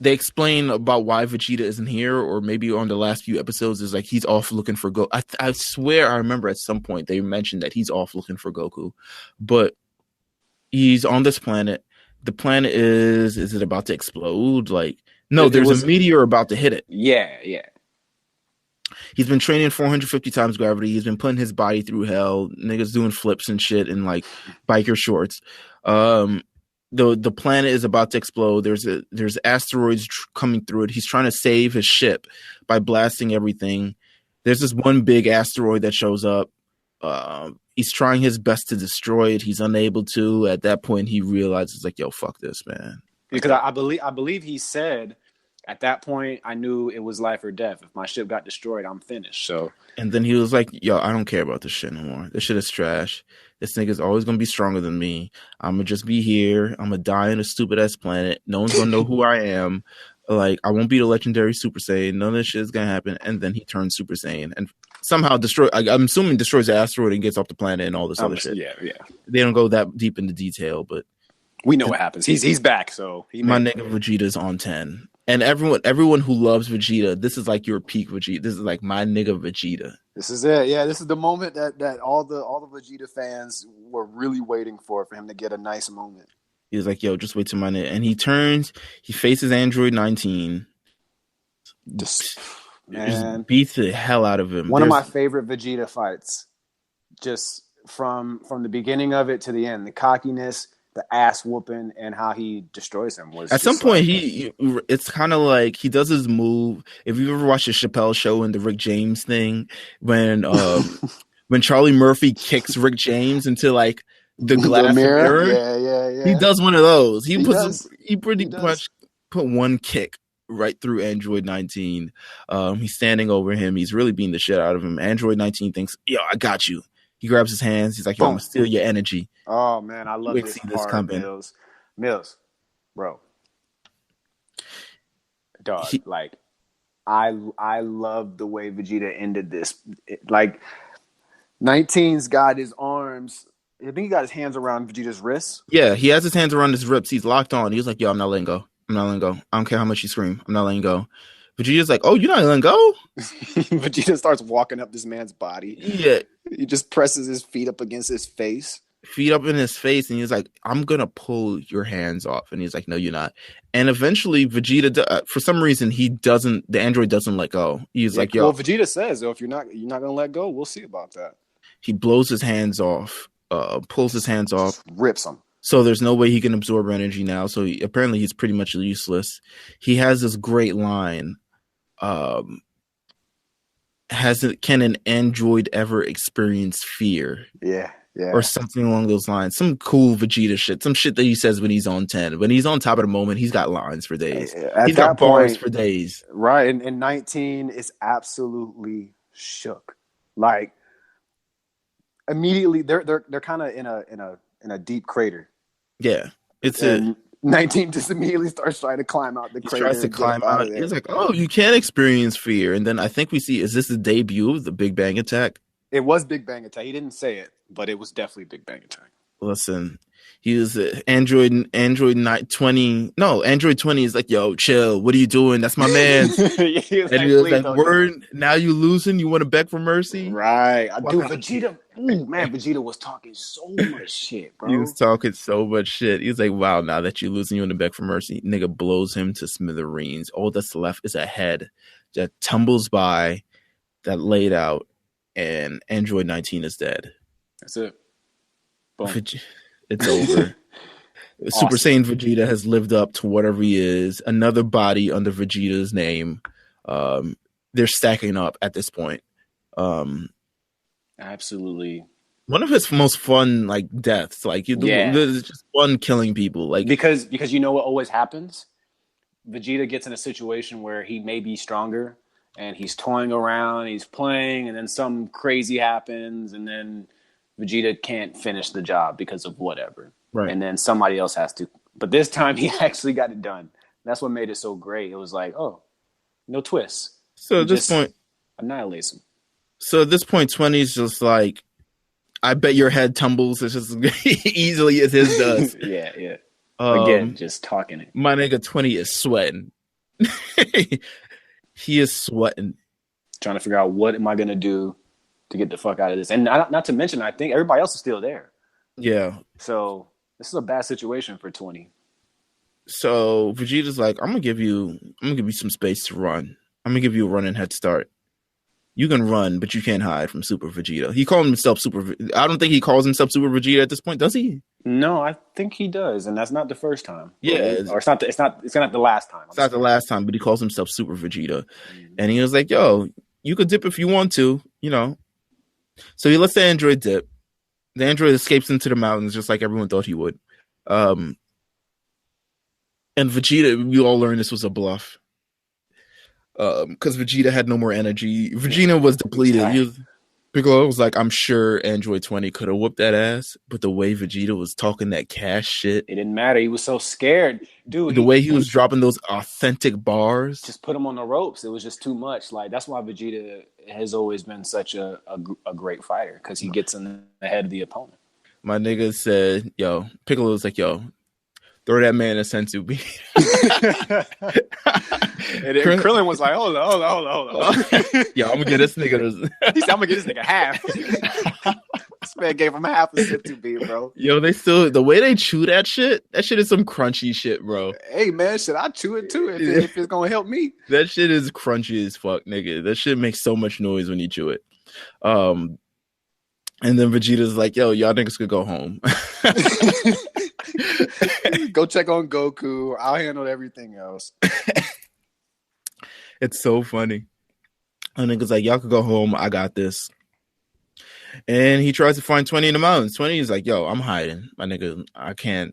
They explain about why Vegeta isn't here, or maybe on the last few episodes is like he's off looking for Goku. I swear I remember at some point they mentioned that he's off looking for Goku, but he's on this planet. The planet is it about to explode? Like, no, there's a meteor about to hit it. Yeah. He's been training 450 times gravity. He's been putting his body through hell. Niggas doing flips and shit in like biker shorts. The planet is about to explode. There's asteroids coming through it. He's trying to save his ship by blasting everything. There's this one big asteroid that shows up. He's trying his best to destroy it. He's unable to. At that point, he realizes like, yo, fuck this, man. Because I believe he said at that point, I knew it was life or death. If my ship got destroyed, I'm finished. So, and then he was like, yo, I don't care about this shit no more. This shit is trash. This nigga's always gonna be stronger than me. I'm gonna just be here. I'm gonna die on a stupid ass planet. No one's gonna know who I am. Like, I won't be the legendary Super Saiyan. None of this shit is gonna happen. And then he turns Super Saiyan and somehow I'm assuming destroys the asteroid and gets off the planet and all this other shit. Yeah. They don't go that deep into detail, but we know what happens. He's back. So my nigga Vegeta's on 10. And everyone who loves Vegeta, this is like your peak Vegeta. This is like my nigga Vegeta. This is it. Yeah, this is the moment that all the Vegeta fans were really waiting for him to get a nice moment. He was like, yo, just wait till my nigga. And he faces Android 19. Just beats the hell out of him. One of my favorite Vegeta fights. Just from the beginning of it to the end. The cockiness, the ass whooping, and how he destroys him was. At some point, it's kind of like he does his move. If you ever watched the Chappelle Show and the Rick James thing, when Charlie Murphy kicks Rick James into like the glass mirror, yeah, he does one of those. He pretty does. much put one kick right through Android 19. He's standing over him. He's really beating the shit out of him. Android 19 thinks, yo, I got you. He grabs his hands. He's like, yo, I'm gonna steal your energy. Oh man, I love this part. Meelz, bro, dog. I love the way Vegeta ended this. Like 19's got his arms. I think he got his hands around Vegeta's wrists. Yeah, he has his hands around his ribs. He's locked on. He's like, yo, I'm not letting go. I don't care how much you scream. I'm not letting go. Vegeta's like, oh, you're not letting go? Vegeta starts walking up this man's body. Yeah. He just presses his feet up against his face. Feet up in his face, and he's like, I'm going to pull your hands off. And he's like, no, you're not. And eventually, Vegeta, for some reason, the android doesn't let go. He's like, yo. Well, Vegeta says, if you're not going to let go, we'll see about that. He blows his hands off. pulls his hands off, rips him. So there's no way he can absorb energy now. So apparently he's pretty much useless. He has this great line. Can an android ever experience fear? Yeah. Or something along those lines. Some cool Vegeta shit. Some shit that he says when he's on 10. When he's on top of the moment, he's got lines for days. He's got bars for days. Right. And 19 is absolutely shook. Like immediately they're kind of in a deep crater. Yeah. It's 19 just immediately starts trying to climb out the crater. He tries to climb out. He's like, oh, you can't experience fear. And then I think we see, is this the debut of the Big Bang Attack? It was Big Bang Attack. He didn't say it, but it was definitely Big Bang Attack. Listen, he was Android 20. No, Android 20 is like, yo, chill. What are you doing? That's my man. He was like, word, now you losing? You want to beg for mercy? Right. Dude, Vegeta, man, Vegeta was talking so much shit, bro. He was talking so much shit. He was like, wow, now that you losing, you want to beg for mercy? Nigga blows him to smithereens. All that's left is a head that tumbles by, that laid out, and Android 19 is dead. That's it. Boom. It's over. Awesome. Super Saiyan Vegeta has lived up to whatever he is. Another body under Vegeta's name. They're stacking up at this point. Absolutely. One of his most fun deaths. It's just fun killing people. Because you know what always happens? Vegeta gets in a situation where he may be stronger and he's toying around, he's playing, and then something crazy happens, and then Vegeta can't finish the job because of whatever. Right. And then somebody else has to. But this time he actually got it done. That's what made it so great. It was like, oh, no twists. So at this point, annihilates him. So at this point, 20 is just like, I bet your head tumbles as just easily as his does. Yeah. Again, just talking it. My nigga 20 is sweating. He is sweating. Trying to figure out what am I going to do to get the fuck out of this. And not to mention, I think everybody else is still there. Yeah. So this is a bad situation for 20. So Vegeta's like, I'm gonna give you some space to run. I'm gonna give you a running head start. You can run, but you can't hide from Super Vegeta. He called himself Super. I don't think he calls himself Super Vegeta at this point, does he? No, I think he does, and that's not the first time. Yeah, or it's not the last time. It's not the last time, but he calls himself Super Vegeta, and he was like, "Yo, you could dip if you want to, you know." So he lets the android dip. The android escapes into the mountains just like everyone thought he would. And Vegeta, we all learned this was a bluff. Because Vegeta had no more energy. Vegeta was depleted. Piccolo was like, I'm sure Android 20 could have whooped that ass, but the way Vegeta was talking that cash shit. It didn't matter. He was so scared. Dude. The way he was dropping those authentic bars. Just put him on the ropes. It was just too much. Like, that's why Vegeta has always been such a great fighter, because he gets in the head of the opponent. My nigga said, yo, Piccolo was like, yo, throw that man a sensu bean. And then Krillin was like, hold on. Yo, I'm gonna get this nigga. He said, I'm gonna get this nigga half. This man gave him half a sensu bean, bro. Yo, the way they chew that shit is some crunchy shit, bro. Hey man, should I chew it too if it's gonna help me? That shit is crunchy as fuck, nigga. That shit makes so much noise when you chew it. And then Vegeta's like, yo, y'all niggas could go home. Go check on Goku. I'll handle everything else. It's so funny. And niggas like, y'all could go home. I got this. And he tries to find 20 in the mountains. 20 is like, yo, I'm hiding. My nigga, I can't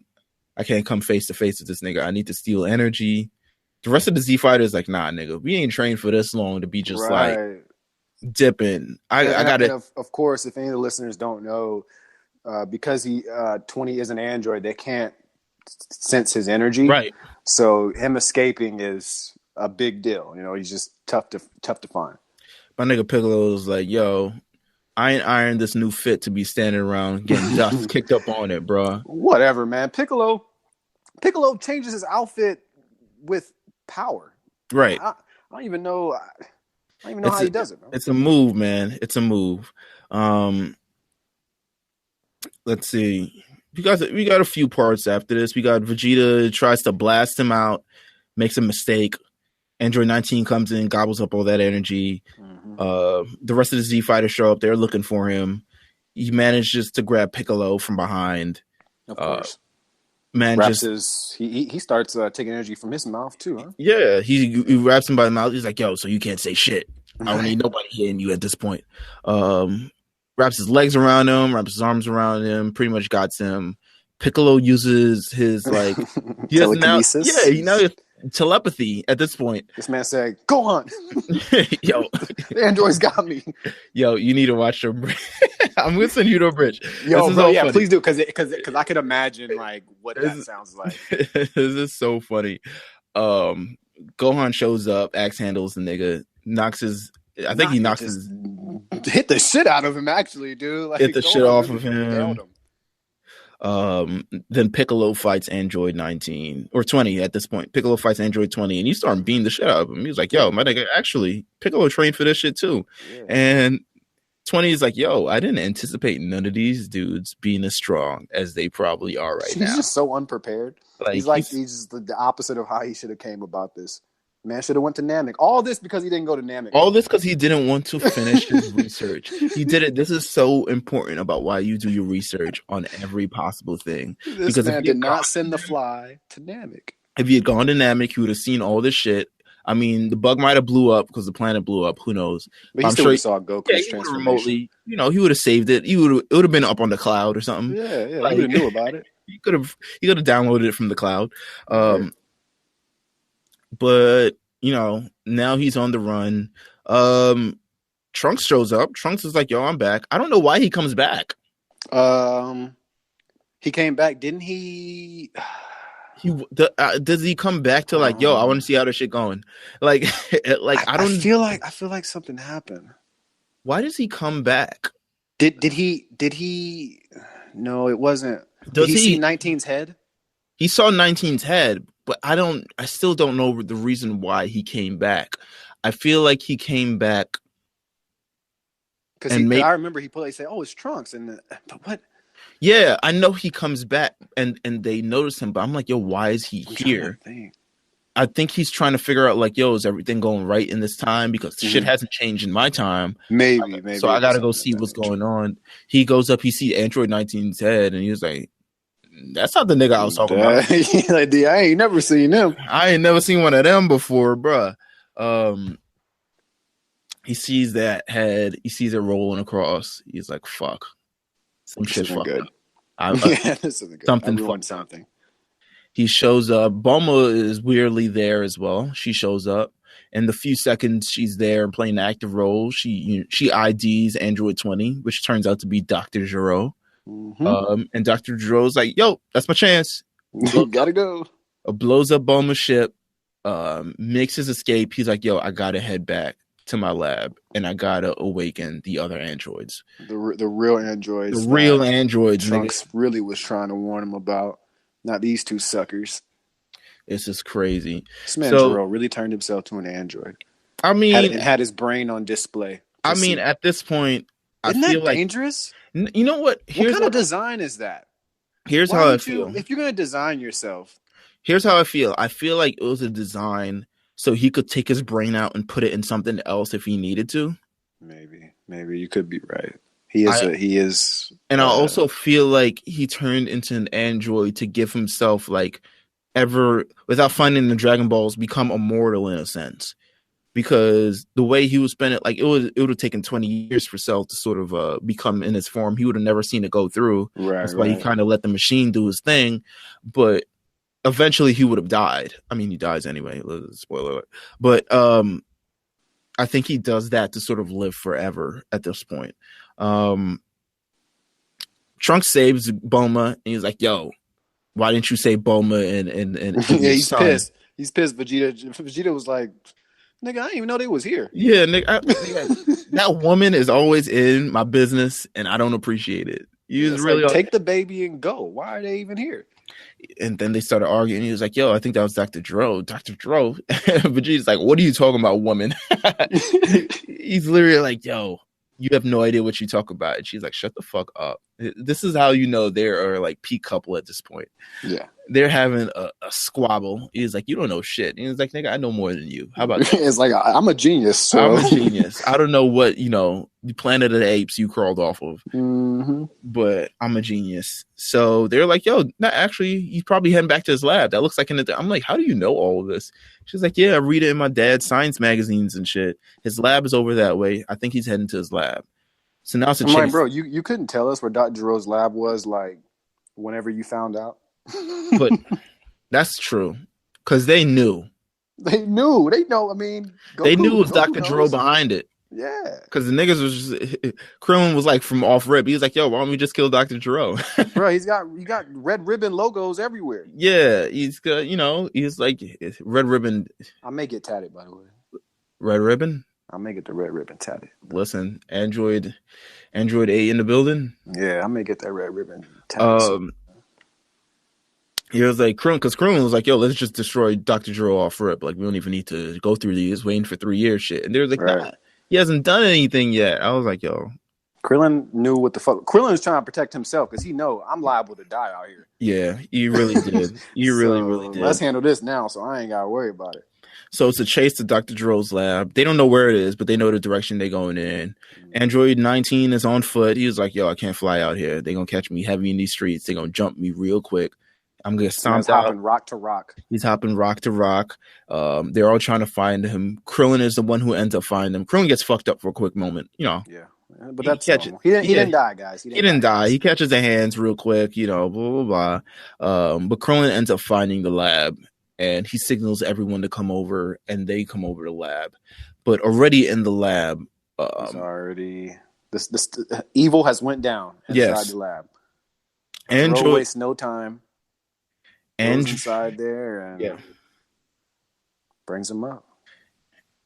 come face to face with this nigga. I need to steal energy. The rest of the Z Fighter is like, nah, nigga, we ain't trained for this long to be just like dipping. I got it. Of course, if any of the listeners don't know, because 20 is an android, they can't sense his energy. Right. So him escaping is a big deal. You know, he's just tough to find. My nigga Piccolo was like, yo, I ain't ironed this new fit to be standing around getting dust kicked up on it, bro. Whatever, man. Piccolo changes his outfit with power. Right. I don't even know how he does it, bro. It's a move, man. It's a move. Let's see. We got a few parts after this. We got Vegeta tries to blast him out, makes a mistake. Android 19 comes in, gobbles up all that energy. The rest of the Z Fighters show up. They're looking for him. He manages to grab Piccolo from behind. Of course. He starts taking energy from his mouth too, huh? Yeah, he wraps him by the mouth. He's like, yo, so you can't say shit. I don't need nobody hitting you at this point. Wraps his legs around him, wraps his arms around him, pretty much got him. Piccolo uses his like telekinesis. He now has telepathy at this point. This man said, "Go on." Yo, the androids got me. Yo, you need to watch the bridge. I'm gonna send you the bridge. Yo, bro, yeah, funny. Please do, because I could imagine like what that sounds like. This is so funny. Gohan shows up, axe handles the nigga, knocks his. I think he knocks his. Hit the shit out of him, actually, dude. Like, hit the shit off of him. Then Piccolo fights Android 19 or 20 at this point. Piccolo fights Android 20, and he started beating the shit out of him. He was like, "Yo, my nigga, actually, Piccolo trained for this shit too." Yeah. And 20 is like, "Yo, I didn't anticipate none of these dudes being as strong as they probably are right now." He's just so unprepared. He's the opposite of how he should have came about this. Man should have went to Namek. All this because he didn't go to Namek. All this because he didn't want to finish his research. He did it. This is so important about why you do your research on every possible thing. This man did not send the fly to Namek. If he had gone to Namek, he would have seen all this shit. I mean, the bug might have blew up because the planet blew up. Who knows? But I'm sure he saw Goku's transformation. Remotely, he would have saved it. It would have been up on the cloud or something. Yeah, like, he would have knew about it. He could have downloaded it from the cloud. But now he's on the run. Trunks shows up. Trunks is like, "Yo, I'm back." I don't know why he comes back. He came back, didn't he? Does he come back to like, "Yo, I want to see how this shit going"? Like, I feel like something happened. Why does he come back? Did he? No, it wasn't. Did he see 19's head? He saw 19's head, but I still don't know the reason why he came back. I feel like he came back because I remember he said, "Oh, it's Trunks," but what? Yeah, I know he comes back and they notice him, but I'm like, "Yo, why is he here?" I think he's trying to figure out like, "Yo, is everything going right in this time?" Because shit hasn't changed in my time. Maybe. So I gotta go see what's going on. He goes up, he sees Android 19's head, and he was like, "That's not the nigga I was talking about." Like, I ain't never seen him. I ain't never seen one of them before, bruh. He sees that head. He sees it rolling across. He's like, "Fuck, some shit fucked good. up." This isn't good. Something. He shows up. Bulma is weirdly there as well. She shows up. In the few seconds she's there and playing an active role, she IDs Android 20, which turns out to be Dr. Gero. Mm-hmm. And Dr. Gero's like, "Yo, that's my chance." Gotta go. Blows up Bulma's ship, makes his escape. He's like, "Yo, I gotta head back to my lab and I gotta awaken the other androids." The real androids. The real androids. Trunks really was trying to warn him about. Not these two suckers. It's just crazy. This man Gero really turned himself to an android. I mean, had his brain on display. I mean, at this point, isn't I feel that dangerous? You know what? What kind of design is that? Here's how I feel. If you're going to design yourself. Here's how I feel. I feel like it was a design so he could take his brain out and put it in something else if he needed to. Maybe you could be right. He is. And I also feel like he turned into an android to give himself without finding the Dragon Balls, become immortal in a sense. Because the way he was spending, like it would have taken 20 years for Cell to sort of become in his form. He would have never seen it go through. That's why he kind of let the machine do his thing. But eventually he would have died. I mean, he dies anyway. Spoiler alert. But I think he does that to sort of live forever at this point. Trunks saves Bulma, and he's like, "Yo, why didn't you save Bulma?" And yeah, he's pissed. He's pissed. Vegeta was like, "Nigga, I didn't even know they was here." Yeah, nigga, that woman is always in my business, and I don't appreciate it. Really take the baby and go. Why are they even here? And then they started arguing. He was like, "Yo, I think that was Dr. Gero." Dr. Gero. Vegeta's like, "What are you talking about, woman?" He's literally like, "Yo, you have no idea what you talk about." And she's like, "Shut the fuck up." This is how you know they are like peak couple at this point. Yeah. They're having a squabble. He's like, you don't know shit. And he's like, nigga, I know more than you. How about that? It's like, I'm a genius. So. I'm a genius. I don't know what, the Planet of the Apes you crawled off of. Mm-hmm. But I'm a genius. So they're like, yo, no, actually, he's probably heading back to his lab. That looks like I'm like, how do you know all of this? She's like, yeah, I read it in my dad's science magazines and shit. His lab is over that way. I think he's heading to his lab. So now it's a chase. Like, bro, you couldn't tell us where Dr. Giro's lab was, like, whenever you found out. But that's true. Because they knew. They know. I mean, they knew it was Dr. Giro behind it. Yeah. Because the niggas was just, Krillin was like from off rip. He was like, yo, why don't we just kill Dr. Giro? Bro, you got red ribbon logos everywhere. Yeah. He's got, he's like red ribbon. I may get tatted, by the way. Red ribbon? I may get the red ribbon tatted. Listen, Android 8 in the building. Yeah, I may get that red ribbon tatted. He was like, because Krillin was like, yo, let's just destroy Dr. Giro off rip. Like, we don't even need to go through these waiting for 3 years shit. And they were like, nah, he hasn't done anything yet. I was like, yo. Krillin knew what the fuck. Krillin was trying to protect himself because he know I'm liable to die out here. Yeah, he really did. He really did. Let's handle this now so I ain't got to worry about it. So it's a chase to Dr. Giro's lab. They don't know where it is, but they know the direction they're going in. Android 19 is on foot. He was like, yo, I can't fly out here. They're going to catch me heavy in these streets. They're going to jump me real quick. I'm going to stomp out. He's hopping rock to rock. He's hopping rock to rock. They're all trying to find him. Krillin is the one who ends up finding him. Krillin gets fucked up for a quick moment, Yeah. But that's normal. He didn't die, guys. He didn't die. He catches the hands real quick, blah, blah, blah. But Krillin ends up finding the lab. And he signals everyone to come over, and they come over to the lab. But already in the lab, this evil has went down inside the lab. Android wastes no time. Goes inside there and brings him up.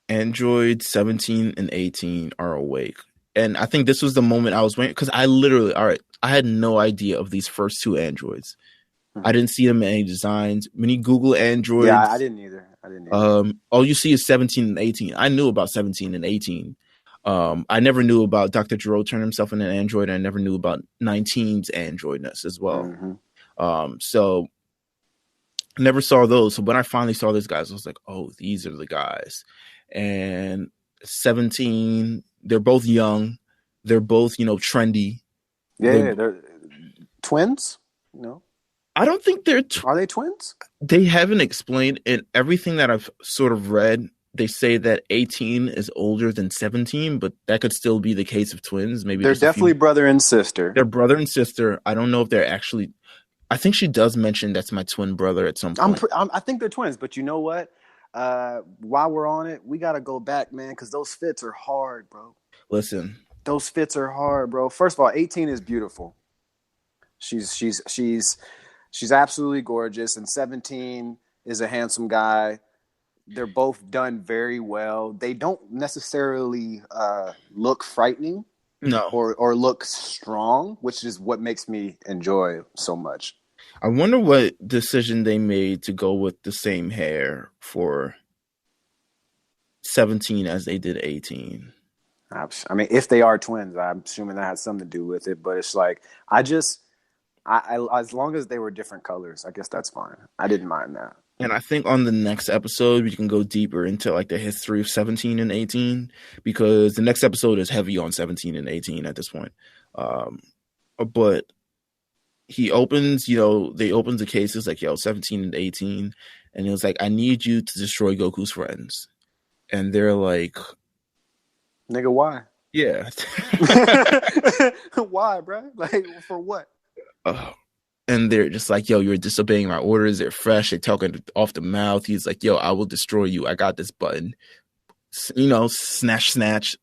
Android 17 and 18 are awake, and I think this was the moment I was waiting because I had no idea of these first two androids. I didn't see them in any designs. When you Google Android, I didn't either. All you see is 17 and 18. I knew about 17 and 18. I never knew about Dr. Giro turning himself into an android. I never knew about 19's androidness as well. Mm-hmm. So I never saw those. So when I finally saw these guys, I was like, oh, these are the guys. And 17, they're both young. They're both, trendy. Yeah, they're twins. No. I don't think they're... Are they twins? They haven't explained. In everything that I've sort of read, they say that 18 is older than 17, but that could still be the case of twins. Maybe they're definitely brother and sister. They're brother and sister. I don't know if they're actually... I think she does mention that's my twin brother at some point. I think they're twins, but you know what? While we're on it, we got to go back, man, because those fits are hard, bro. Listen. Those fits are hard, bro. First of all, 18 is beautiful. She's absolutely gorgeous, and 17 is a handsome guy. They're both done very well. They don't necessarily look frightening, or look strong, which is what makes me enjoy so much. I wonder what decision they made to go with the same hair for 17 as they did 18. I mean, if they are twins, I'm assuming that has something to do with it. But it's like I as long as they were different colors, I guess that's fine. I didn't mind that. And I think on the next episode, we can go deeper into like the history of 17 and 18, because the next episode is heavy on 17 and 18 at this point. But he opens, they opens the cases like, 17 and 18. And it was like, I need you to destroy Goku's friends. And they're like, nigga, why? Yeah. Why, bro? Like, for what? And they're just like, yo, you're disobeying my orders. They're fresh. They're talking off the mouth. He's like, yo, I will destroy you. I got this button. Snatch.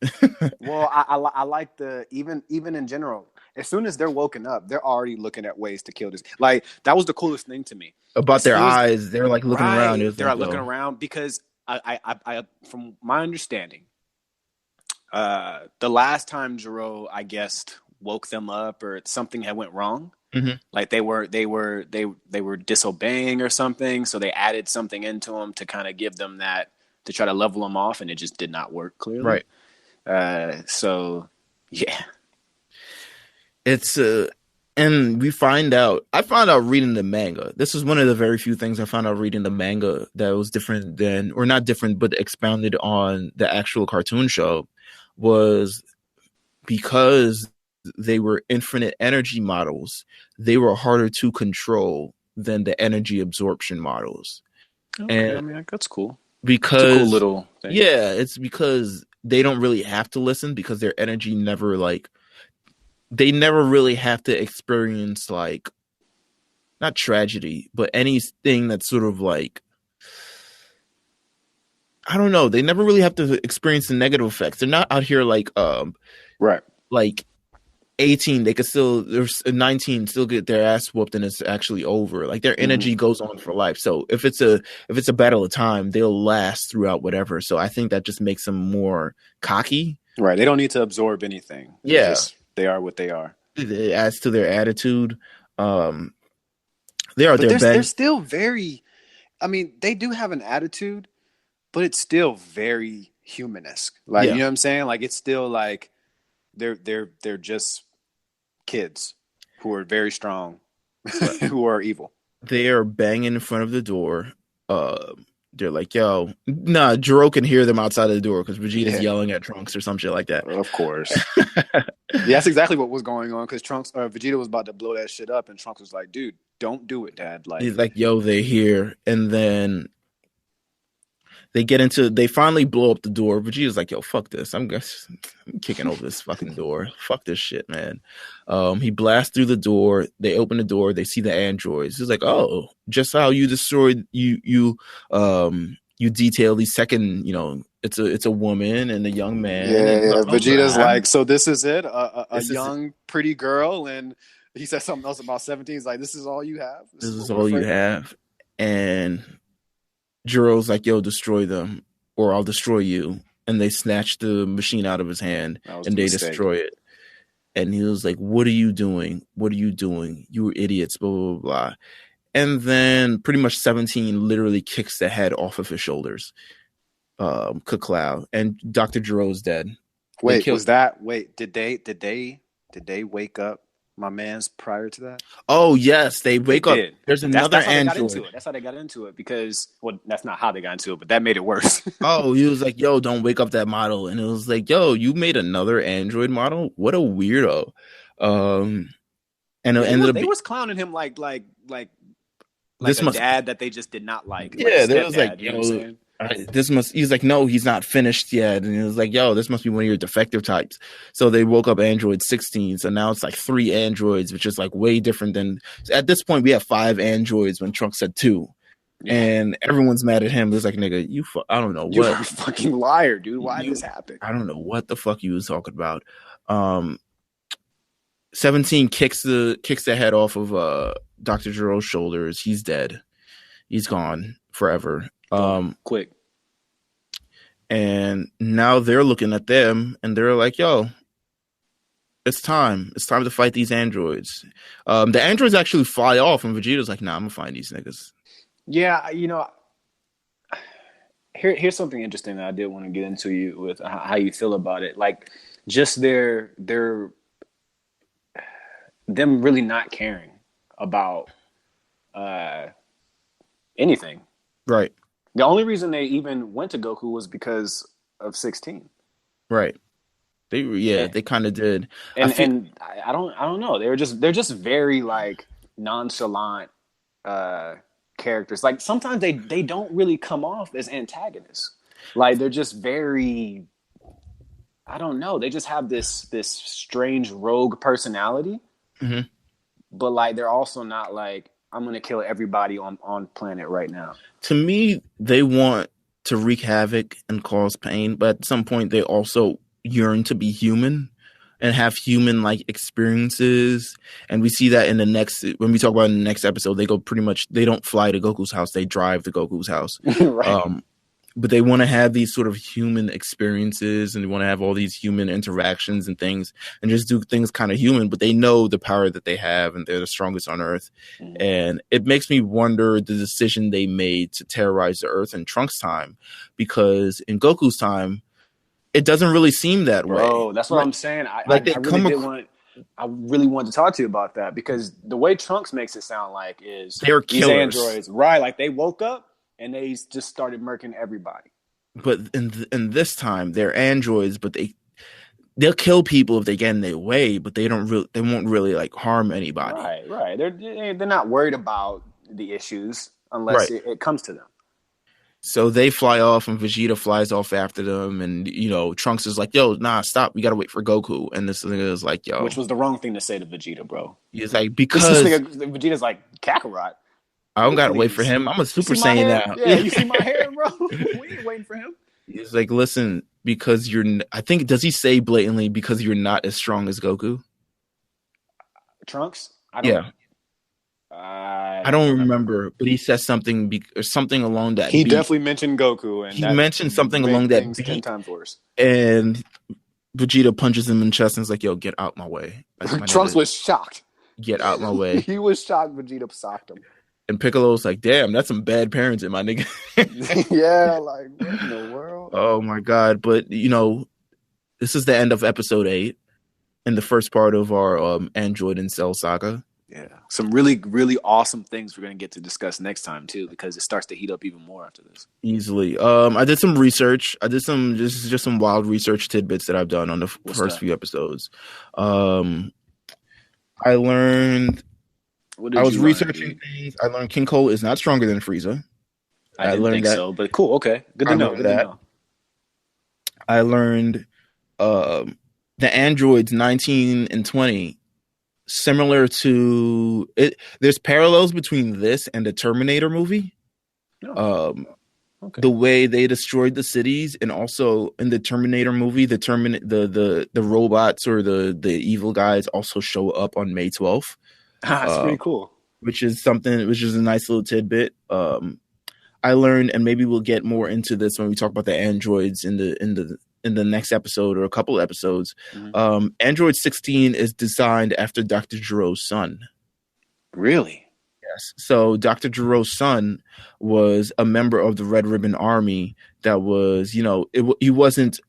Well, I like even in general, as soon as they're woken up, they're already looking at ways to kill this. Like, that was the coolest thing to me. About their eyes. They're like looking around. They're like looking around because I from my understanding, the last time Giro, I guess, woke them up or something had went wrong. Mm-hmm. Like they were disobeying or something, so they added something into them to kind of give them that, to try to level them off, and it just did not work clearly. Right. So yeah. It's and we find out. I found out reading the manga. This was one of the very few things I found out reading the manga that was different than, or not different, but expounded on the actual cartoon show, was because they were infinite energy models. They were harder to control than the energy absorption models. Okay, And I mean, that's cool. because It's a cool little thing. yeah, it's because they don't really have to listen, because their energy never like, they never really have to experience like, not tragedy, but anything that's sort of like, I don't know, they never really have to experience the negative effects. They're not out here like Right. like 18, they could still, there's 19 still get their ass whooped and it's actually over. Like their energy goes on for life. So if it's a battle of time, they'll last throughout whatever. So I think that just makes them more cocky. Right. They don't need to absorb anything. Yeah. They are what they are. It adds to their attitude. They're still very, I mean, they do have an attitude, but it's still very humanesque. Like, you know what I'm saying? Like, it's still like they're just kids who are very strong, who are evil. They are banging in front of the door. They're like, yo, nah, Jiro can hear them outside of the door because Vegeta's yelling at Trunks or some shit like that. Of course. That's exactly what was going on, because Vegeta was about to blow that shit up, and Trunks was like, dude, don't do it, Dad. Like, he's like, yo, they're here. And then they finally blow up the door. Vegeta's like, yo, fuck this. I'm kicking over this fucking door. Fuck this shit, man. He blasts through the door. They open the door. They see the androids. He's like, oh, just how you destroyed, you detail these second, it's a woman and a young man. Yeah. Vegeta's like, so this is it? A young, pretty girl? And he said something else about 17. He's like, this is all you have? This is all you have? And Jiro's like, yo, destroy them or I'll destroy you. And they snatch the machine out of his hand and they destroy it. And he was like, what are you doing? What are you doing? You were idiots, blah, blah, blah. And then pretty much 17 literally kicks the head off of his shoulders. Caclow. And Dr. Jiro's dead. Wait, did they wake up my man's prior to that? Oh yes, they wake up. There's another android. That's how they got into it, because, well, that's not how they got into it, but that made it worse. Oh, he was like, yo, don't wake up that model. And it was like, yo, you made another android model? What a weirdo. And they was clowning him like dad that they just did not like. Yeah, they was like, yo, he's like, no, he's not finished yet. And he was like, yo, this must be one of your defective types. So they woke up Android 16. So now it's like 3 androids, which is like way different than, at this point we have 5 androids when Trunks said 2. Yeah. And everyone's mad at him. It's like, nigga, I don't know what. You're a fucking liar, dude. Why did this happen? I don't know what the fuck you was talking about. 17 kicks the head off of Dr. Jiro's shoulders. He's dead. He's gone forever. Quick. And now they're looking at them and they're like, yo, it's time to fight these androids. The androids actually fly off and Vegeta's like, nah, I'm gonna find these niggas. Yeah, here's something interesting that I did want to get into you with how you feel about it. Like, just them really not caring about anything. Right. The only reason they even went to Goku was because of 16. Right. They kind of did. And I don't know. They're just very like nonchalant characters. Like, sometimes they don't really come off as antagonists. Like, they're just very, I don't know. They just have this strange rogue personality. Mm-hmm. But like, they're also not like, I'm going to kill everybody on planet right now. To me, they want to wreak havoc and cause pain, but at some point they also yearn to be human and have human-like experiences. And we see that when we talk about in the next episode, they don't fly to Goku's house, they drive to Goku's house. Right. But they want to have these sort of human experiences and they want to have all these human interactions and things and just do things kind of human, but they know the power that they have and they're the strongest on Earth. Mm-hmm. And it makes me wonder the decision they made to terrorize the Earth in Trunks' time, because in Goku's time, it doesn't really seem that way. Bro, that's what I'm saying. I really did want I really wanted to talk to you about that because the way Trunks makes it sound like is They're these killers. androids, right? Like they woke up and they just started murking everybody. But in this time, they're androids, but they'll kill people if they get in their way, but they won't really like harm anybody. Right. They're not worried about the issues unless it comes to them. So they fly off, and Vegeta flies off after them, and Trunks is like, "Yo, nah, stop! We gotta wait for Goku." And this nigga is like, "Yo," which was the wrong thing to say to Vegeta, bro. He's like, because Vegeta's like Kakarot. I don't gotta wait for him. I'm a Super Saiyan now. Yeah, you see my hair, bro? We ain't waiting for him. He's like, listen, because I think, does he say blatantly, because you're not as strong as Goku? Trunks? I don't remember, but he says something or something along that. He definitely mentioned Goku, and he mentioned something along that beat, 10 times worse. And Vegeta punches him in the chest and is like, "Yo, get out my way." Trunks was shocked. Get out my way. He was shocked. Vegeta socked him. And Piccolo's like, "Damn, that's some bad parenting, my nigga." Yeah, like what in the world? Oh my god! But this is the end of episode 8 and the first part of our Android and Cell saga. Yeah, some really, really awesome things we're going to get to discuss next time too, because it starts to heat up even more after this. Easily. I did some research. I did some just some wild research tidbits that I've done on the first few episodes. I learned. I was researching things. I learned King Cole is not stronger than Frieza. I didn't think so, but cool. Okay, good to know. I learned the androids 19 and 20. Similar to it, there's parallels between this and the Terminator movie. Okay. The way they destroyed the cities, and also in the Terminator movie, the robots or the evil guys also show up on May 12th. That's pretty cool. Which is a nice little tidbit. I learned, and maybe we'll get more into this when we talk about the androids in the next episode or a couple episodes. Mm-hmm. Android 16 is designed after Dr. Jiro's son. Really? Yes. So Dr. Jiro's son was a member of the Red Ribbon Army that was, he wasn't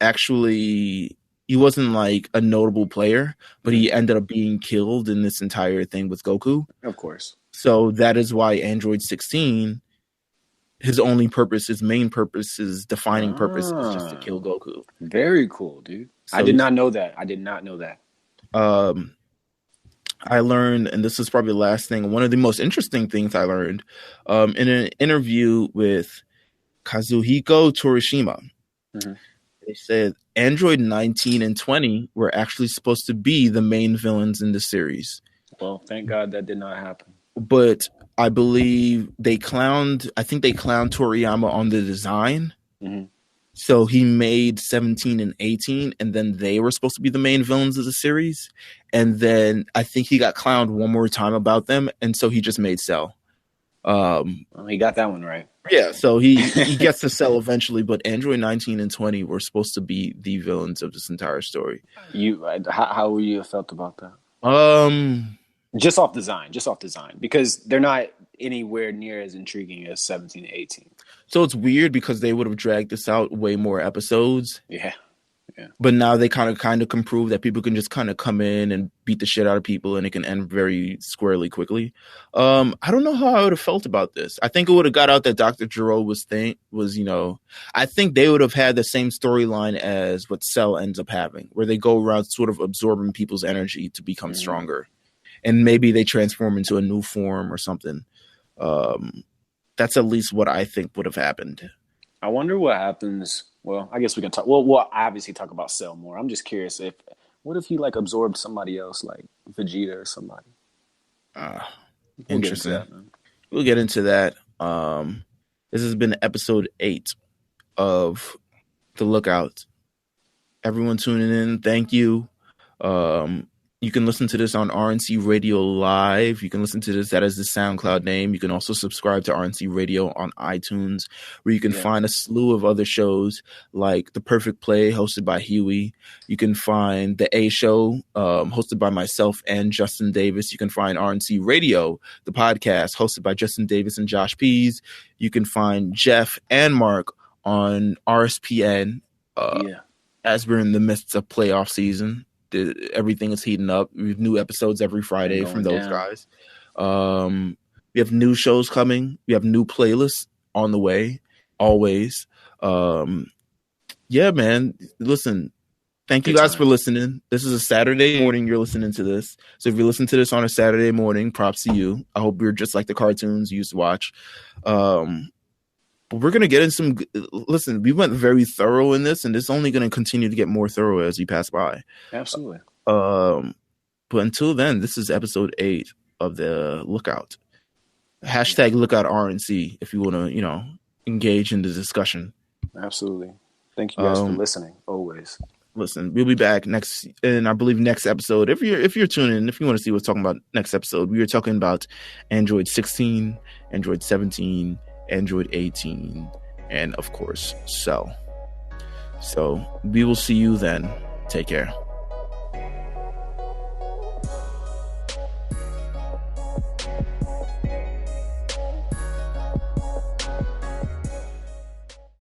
like a notable player, but he ended up being killed in this entire thing with Goku. Of course. So that is why Android 16, his main purpose, his defining purpose is just to kill Goku. Very cool, dude. So, I did not know that. I learned, and this is probably the last thing, one of the most interesting things I learned in an interview with Kazuhiko Torishima. Mm-hmm. They said Android 19 and 20 were actually supposed to be the main villains in the series. Well, thank God that did not happen. But I believe they clowned Toriyama on the design. Mm-hmm. So he made 17 and 18, and then they were supposed to be the main villains of the series. And then I think he got clowned one more time about them, and so he just made Cell. He got that one right. Yeah, so he gets to Cell eventually, but Android 19 and 20 were supposed to be the villains of this entire story. How were you felt about that? Just off design, because they're not anywhere near as intriguing as 17 and 18. So it's weird because they would have dragged this out way more episodes. Yeah. But now they kind of can prove that people can just kind of come in and beat the shit out of people, and it can end very squarely quickly. I don't know how I would have felt about this. I think it would have got out that Dr. Gero was I think they would have had the same storyline as what Cell ends up having, where they go around sort of absorbing people's energy to become stronger. And maybe they transform into a new form or something. That's at least what I think would have happened. I wonder what happens. Well, I guess we can talk. Well, we'll obviously talk about Cell more. I'm just curious what if he like absorbed somebody else, like Vegeta or somebody? Interesting. We'll get into that. This has been episode 8 of The Lookout. Everyone tuning in, thank you. You can listen to this on RNC Radio Live. You can listen to this. That is the SoundCloud name. You can also subscribe to RNC Radio on iTunes, where you can find a slew of other shows like The Perfect Play, hosted by Huey. You can find The A Show, hosted by myself and Justin Davis. You can find RNC Radio, the podcast, hosted by Justin Davis and Josh Pease. You can find Jeff and Mark on RSPN as we're in the midst of playoff season. Everything is heating up. We have new episodes every Friday from those guys. We have new shows coming. We have new playlists on the way, always. Yeah, man. Listen, thank you guys for listening. This is a Saturday morning you're listening to this. So if you listen to this on a Saturday morning, props to you. I hope you're just like the cartoons you used to watch. But we're going to get in some... Listen, we went very thorough in this, and it's only going to continue to get more thorough as we pass by. Absolutely. But until then, this is episode 8 of the Lookout. Hashtag Lookout RNC if you want to, engage in the discussion. Absolutely. Thank you guys for listening, always. Listen, we'll be back next episode. If you're tuning in, if you want to see what's talking about next episode, we are talking about Android 16, Android 17, Android 18, and of course, Cell. So we will see you then. Take care.